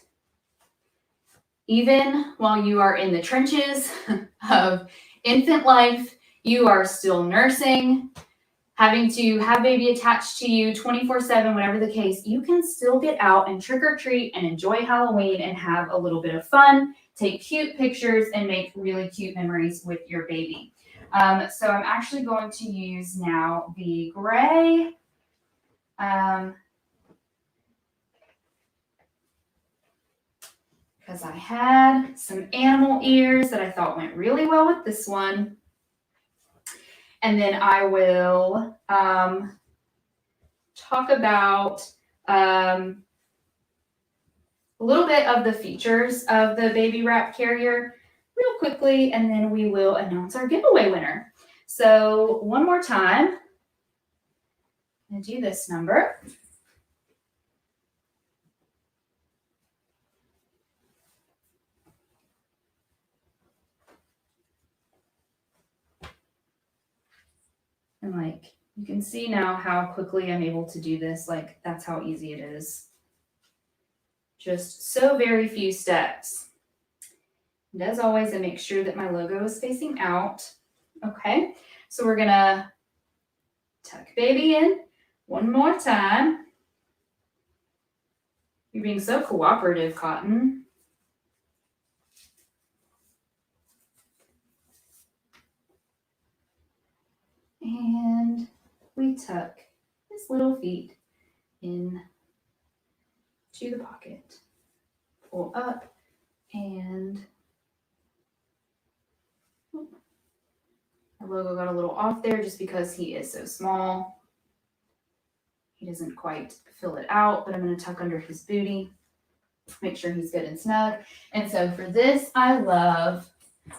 even while you are in the trenches of infant life, you are still nursing, having to have baby attached to you 24/7, whatever the case, you can still get out and trick or treat and enjoy Halloween and have a little bit of fun, take cute pictures, and make really cute memories with your baby. So I'm actually going to use now the gray. Because I had some animal ears that I thought went really well with this one. And then I will talk about a little bit of the features of the baby wrap carrier real quickly, and then we will announce our giveaway winner. So one more time, I'm going to do this number. And like, you can see now how quickly I'm able to do this. Like, that's how easy it is. Just so very few steps. And as always, I make sure that my logo is facing out. Okay, so we're gonna tuck baby in one more time. You're being so cooperative, Cotton. And we tuck his little feet in to the pocket. Pull up and our logo got a little off there just because he is so small. He doesn't quite fill it out, but I'm going to tuck under his booty. make sure he's good and snug. And so for this, I love,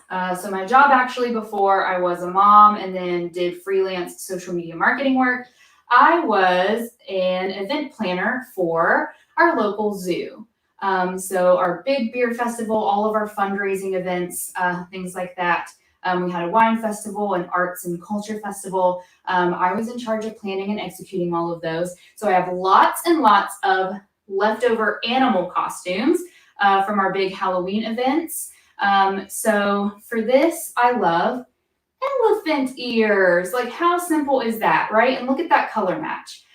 so my job actually before I was a mom and then did freelance social media marketing work, I was an event planner for our local zoo. So our big beer festival, all of our fundraising events, things like that. We had a wine festival, an arts and culture festival. I was in charge of planning and executing all of those. So I have lots and lots of leftover animal costumes from our big Halloween events. So for this, I love elephant ears. Like, how simple is that, right? And look at that color match.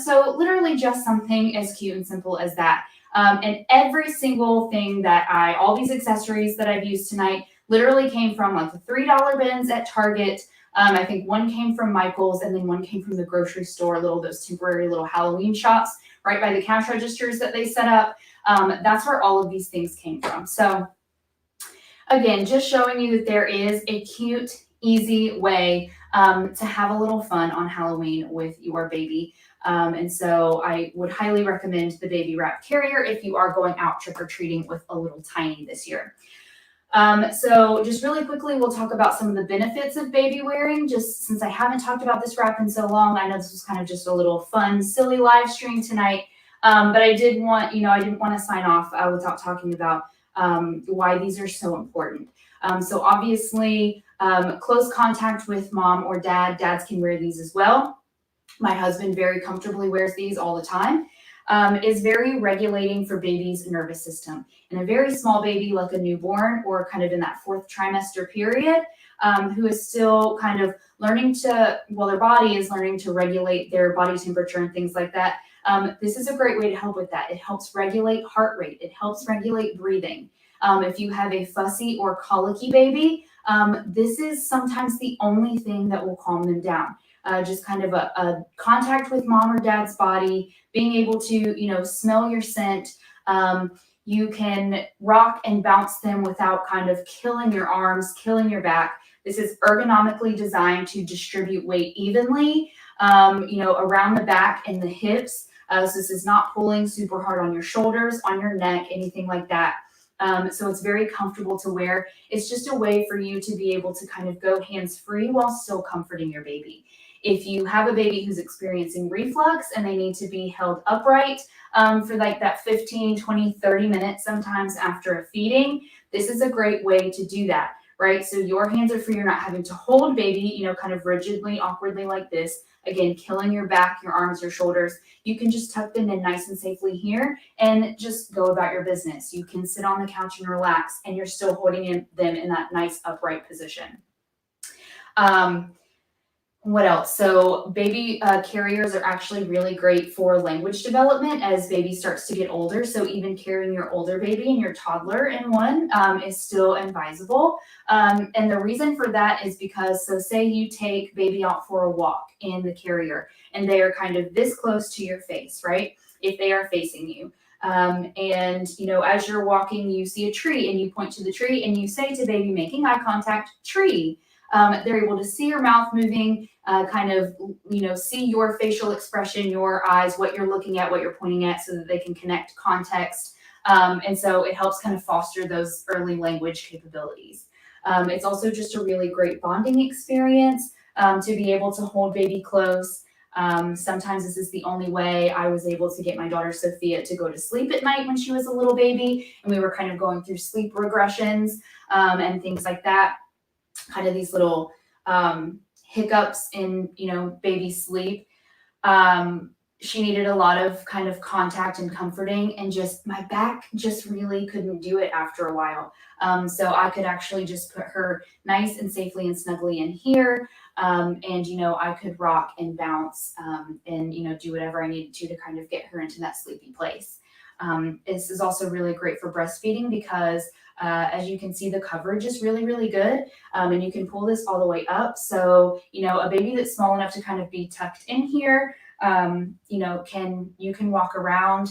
So literally just something as cute and simple as that. And every single thing that all these accessories that I've used tonight literally came from like the $3 bins at Target. I think one came from Michael's and then one came from the grocery store, those temporary little Halloween shops right by the cash registers that they set up. That's where all of these things came from. So again, just showing you that there is a cute, easy way to have a little fun on Halloween with your baby. And so I would highly recommend the baby wrap carrier if you are going out trick-or-treating with a little tiny this year. So just really quickly, we'll talk about some of the benefits of baby wearing, just since I haven't talked about this wrap in so long. I know this was kind of just a little fun, silly live stream tonight. But I didn't want to sign off without talking about why these are so important. So obviously, close contact with mom or dad. Dads can wear these as well. My husband very comfortably wears these all the time. Is very regulating for baby's nervous system. And a very small baby, like a newborn or kind of in that 4th trimester period, who is still kind of learning to, their body is learning to regulate their body temperature and things like that. This is a great way to help with that. It helps regulate heart rate. It helps regulate breathing. If you have a fussy or colicky baby, this is sometimes the only thing that will calm them down. Just kind of a contact with mom or dad's body, being able to, smell your scent. You can rock and bounce them without kind of killing your arms, killing your back. This is ergonomically designed to distribute weight evenly, around the back and the hips. So this is not pulling super hard on your shoulders, on your neck, anything like that. So it's very comfortable to wear. It's just a way for you to be able to kind of go hands-free while still comforting your baby. If you have a baby who's experiencing reflux and they need to be held upright for like that 15, 20, 30 minutes sometimes after a feeding, this is a great way to do that, right? So your hands are free. You're not having to hold baby, kind of rigidly, awkwardly like this. Again, killing your back, your arms, your shoulders. You can just tuck them in nice and safely here and just go about your business. You can sit on the couch and relax, and you're still holding them in that nice upright position. What else? So baby carriers are actually really great for language development as baby starts to get older. So even carrying your older baby and your toddler in one is still advisable. And the reason for that is because, so say you take baby out for a walk in the carrier and they are kind of this close to your face, right? If they are facing you. And, as you're walking, you see a tree and you point to the tree and you say to baby, making eye contact, tree. They're able to see your mouth moving, kind of, see your facial expression, your eyes, what you're looking at, what you're pointing at, so that they can connect context. And so it helps kind of foster those early language capabilities. It's also just a really great bonding experience to be able to hold baby close. Sometimes this is the only way I was able to get my daughter Sophia to go to sleep at night when she was a little baby. And we were kind of going through sleep regressions and things like that. Kind of these little hiccups in, baby sleep. She needed a lot of kind of contact and comforting, and just my back just really couldn't do it after a while. So I could actually just put her nice and safely and snugly in here. And, I could rock and bounce and, do whatever I needed to kind of get her into that sleepy place. This is also really great for breastfeeding because as you can see, the coverage is really, really good. And you can pull this all the way up. So, a baby that's small enough to kind of be tucked in here, you can walk around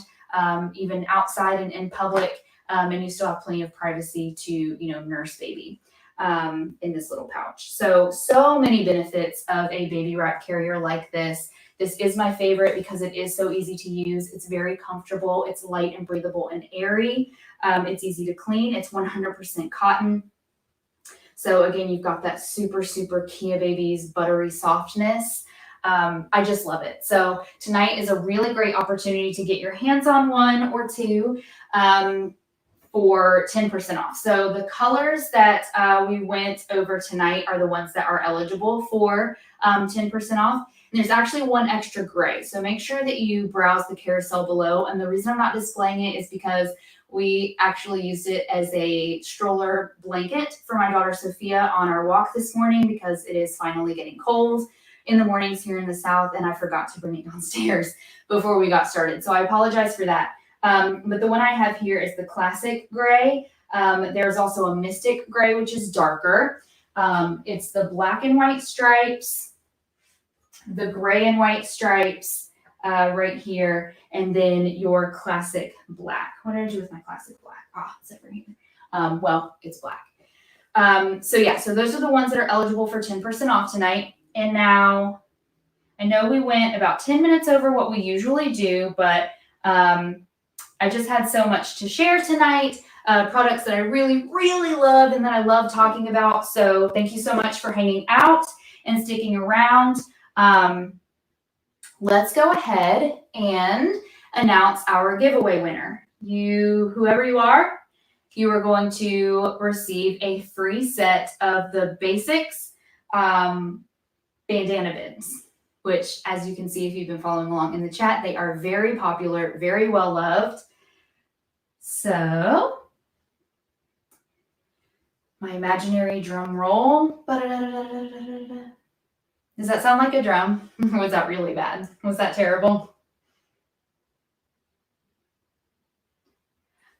even outside and in public, and you still have plenty of privacy to, nurse baby. in this little pouch. So many benefits of a baby wrap carrier like this. This is my favorite because it is so easy to use. It's very comfortable. It's light and breathable and airy. It's easy to clean. It's 100% cotton. So again, you've got that super Kia Babies buttery softness. I just love it. So tonight is a really great opportunity to get your hands on one or two for 10% off. So the colors that we went over tonight are the ones that are eligible for 10% off. And there's actually one extra gray. So make sure that you browse the carousel below. And the reason I'm not displaying it is because we actually used it as a stroller blanket for my daughter Sophia on our walk this morning because it is finally getting cold in the mornings here in the South, and I forgot to bring it downstairs before we got started. So I apologize for that. But the one I have here is the classic gray. There's also a mystic gray, which is darker. It's the black and white stripes, the gray and white stripes right here, and then your classic black. What did I do with my classic black? It's over here. Well, it's black. So those are the ones that are eligible for 10% off tonight. And now I know we went about 10 minutes over what we usually do, but I just had so much to share tonight, products that I really love and that I love talking about. So thank you so much for hanging out and sticking around. Let's go ahead and announce our giveaway winner. Whoever you are going to receive a free set of the basics bandana bibs, which, as you can see if you've been following along in the chat, they are very popular, very well loved. So my imaginary drum roll. Does that sound like a drum? Was that really bad? Was that terrible?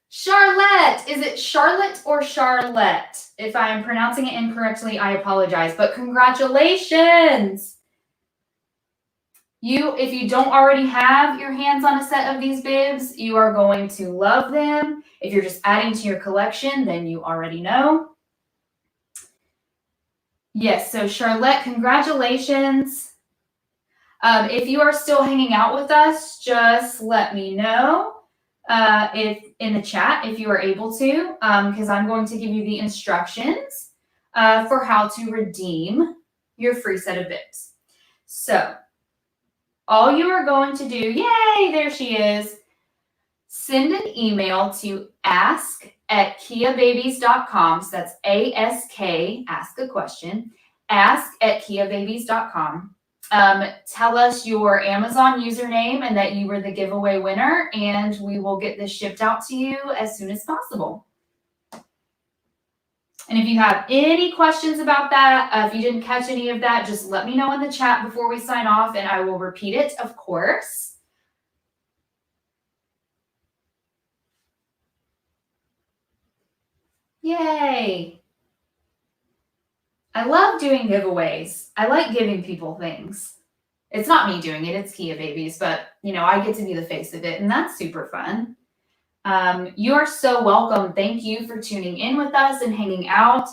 Charlotte, is it Charlotte or Charlotte? If I'm pronouncing it incorrectly, I apologize, but congratulations. If you don't already have your hands on a set of these bibs, you are going to love them. If you're just adding to your collection, then you already know. Yes, so Charlotte, congratulations. If you are still hanging out with us, just let me know. If in the chat, if you are able to, because I'm going to give you the instructions for how to redeem your free set of bibs. So all you are going to do, yay, there she is, send an email to ask@kiababies.com. So that's ASK, ask a question, ask@kiababies.com. Tell us your Amazon username and that you were the giveaway winner, and we will get this shipped out to you as soon as possible. And if you have any questions about that, if you didn't catch any of that, just let me know in the chat before we sign off, and I will repeat it, of course. Yay! I love doing giveaways. I like giving people things. It's not me doing it, it's Kia Babies, but I get to be the face of it, and that's super fun. You are so welcome. Thank you for tuning in with us and hanging out.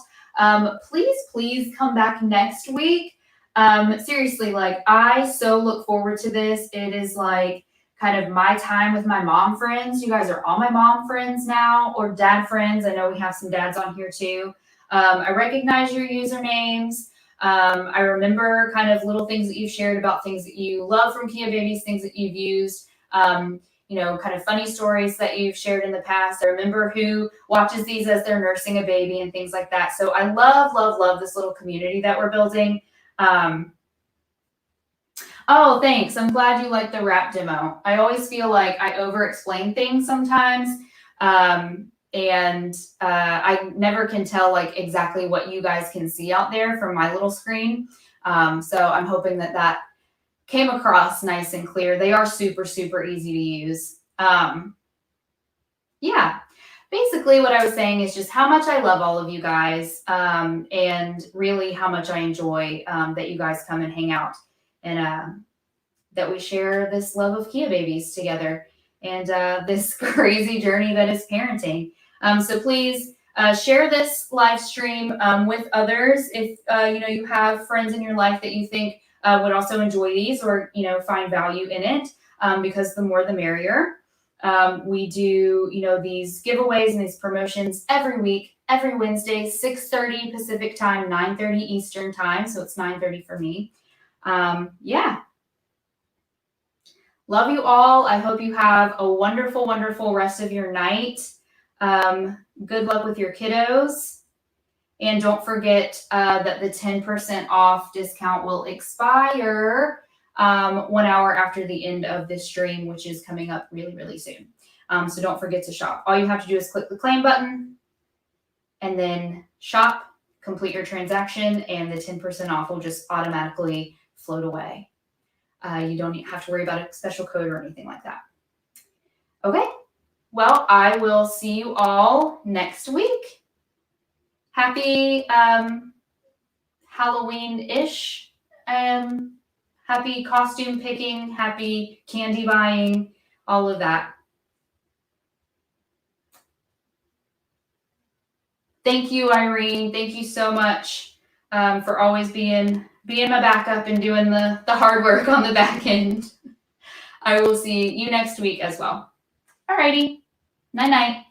Please come back next week. Seriously, I so look forward to this. It is kind of my time with my mom friends. You guys are all my mom friends now, or dad friends. I know we have some dads on here too. I recognize your usernames. I remember kind of little things that you've shared about things that you love from Kia Babies, things that you've used, kind of funny stories that you've shared in the past. I remember who watches these as they're nursing a baby and things like that. So I love this little community that we're building. Oh, thanks. I'm glad you like the wrap demo. I always feel like I over-explain things sometimes. And I never can tell exactly what you guys can see out there from my little screen. So I'm hoping that came across nice and clear. They are super easy to use. Yeah, basically what I was saying is just how much I love all of you guys, and really how much I enjoy that you guys come and hang out, and that we share this love of Kia Babies together, and this crazy journey that is parenting. So please Share this live stream with others if you have friends in your life that you think would also enjoy these or find value in it, because the more the merrier. We do these giveaways and these promotions every week, every Wednesday, 6:30 Pacific time, 9:30 Eastern time, so it's 9:30 for me. Yeah. Love you all. I hope you have a wonderful, wonderful rest of your night. Good luck with your kiddos. And don't forget that the 10% off discount will expire 1 hour after the end of this stream, which is coming up really, really soon. So don't forget to shop. All you have to do is click the claim button and then shop, complete your transaction, and the 10% off will just automatically float away. You don't have to worry about a special code or anything like that. Okay, well, I will see you all next week. Happy Halloween-ish. Happy costume picking, happy candy buying, all of that. Thank you, Irene. Thank you so much for always being my backup and doing the hard work on the back end. I will see you next week as well. Alrighty. Night-night.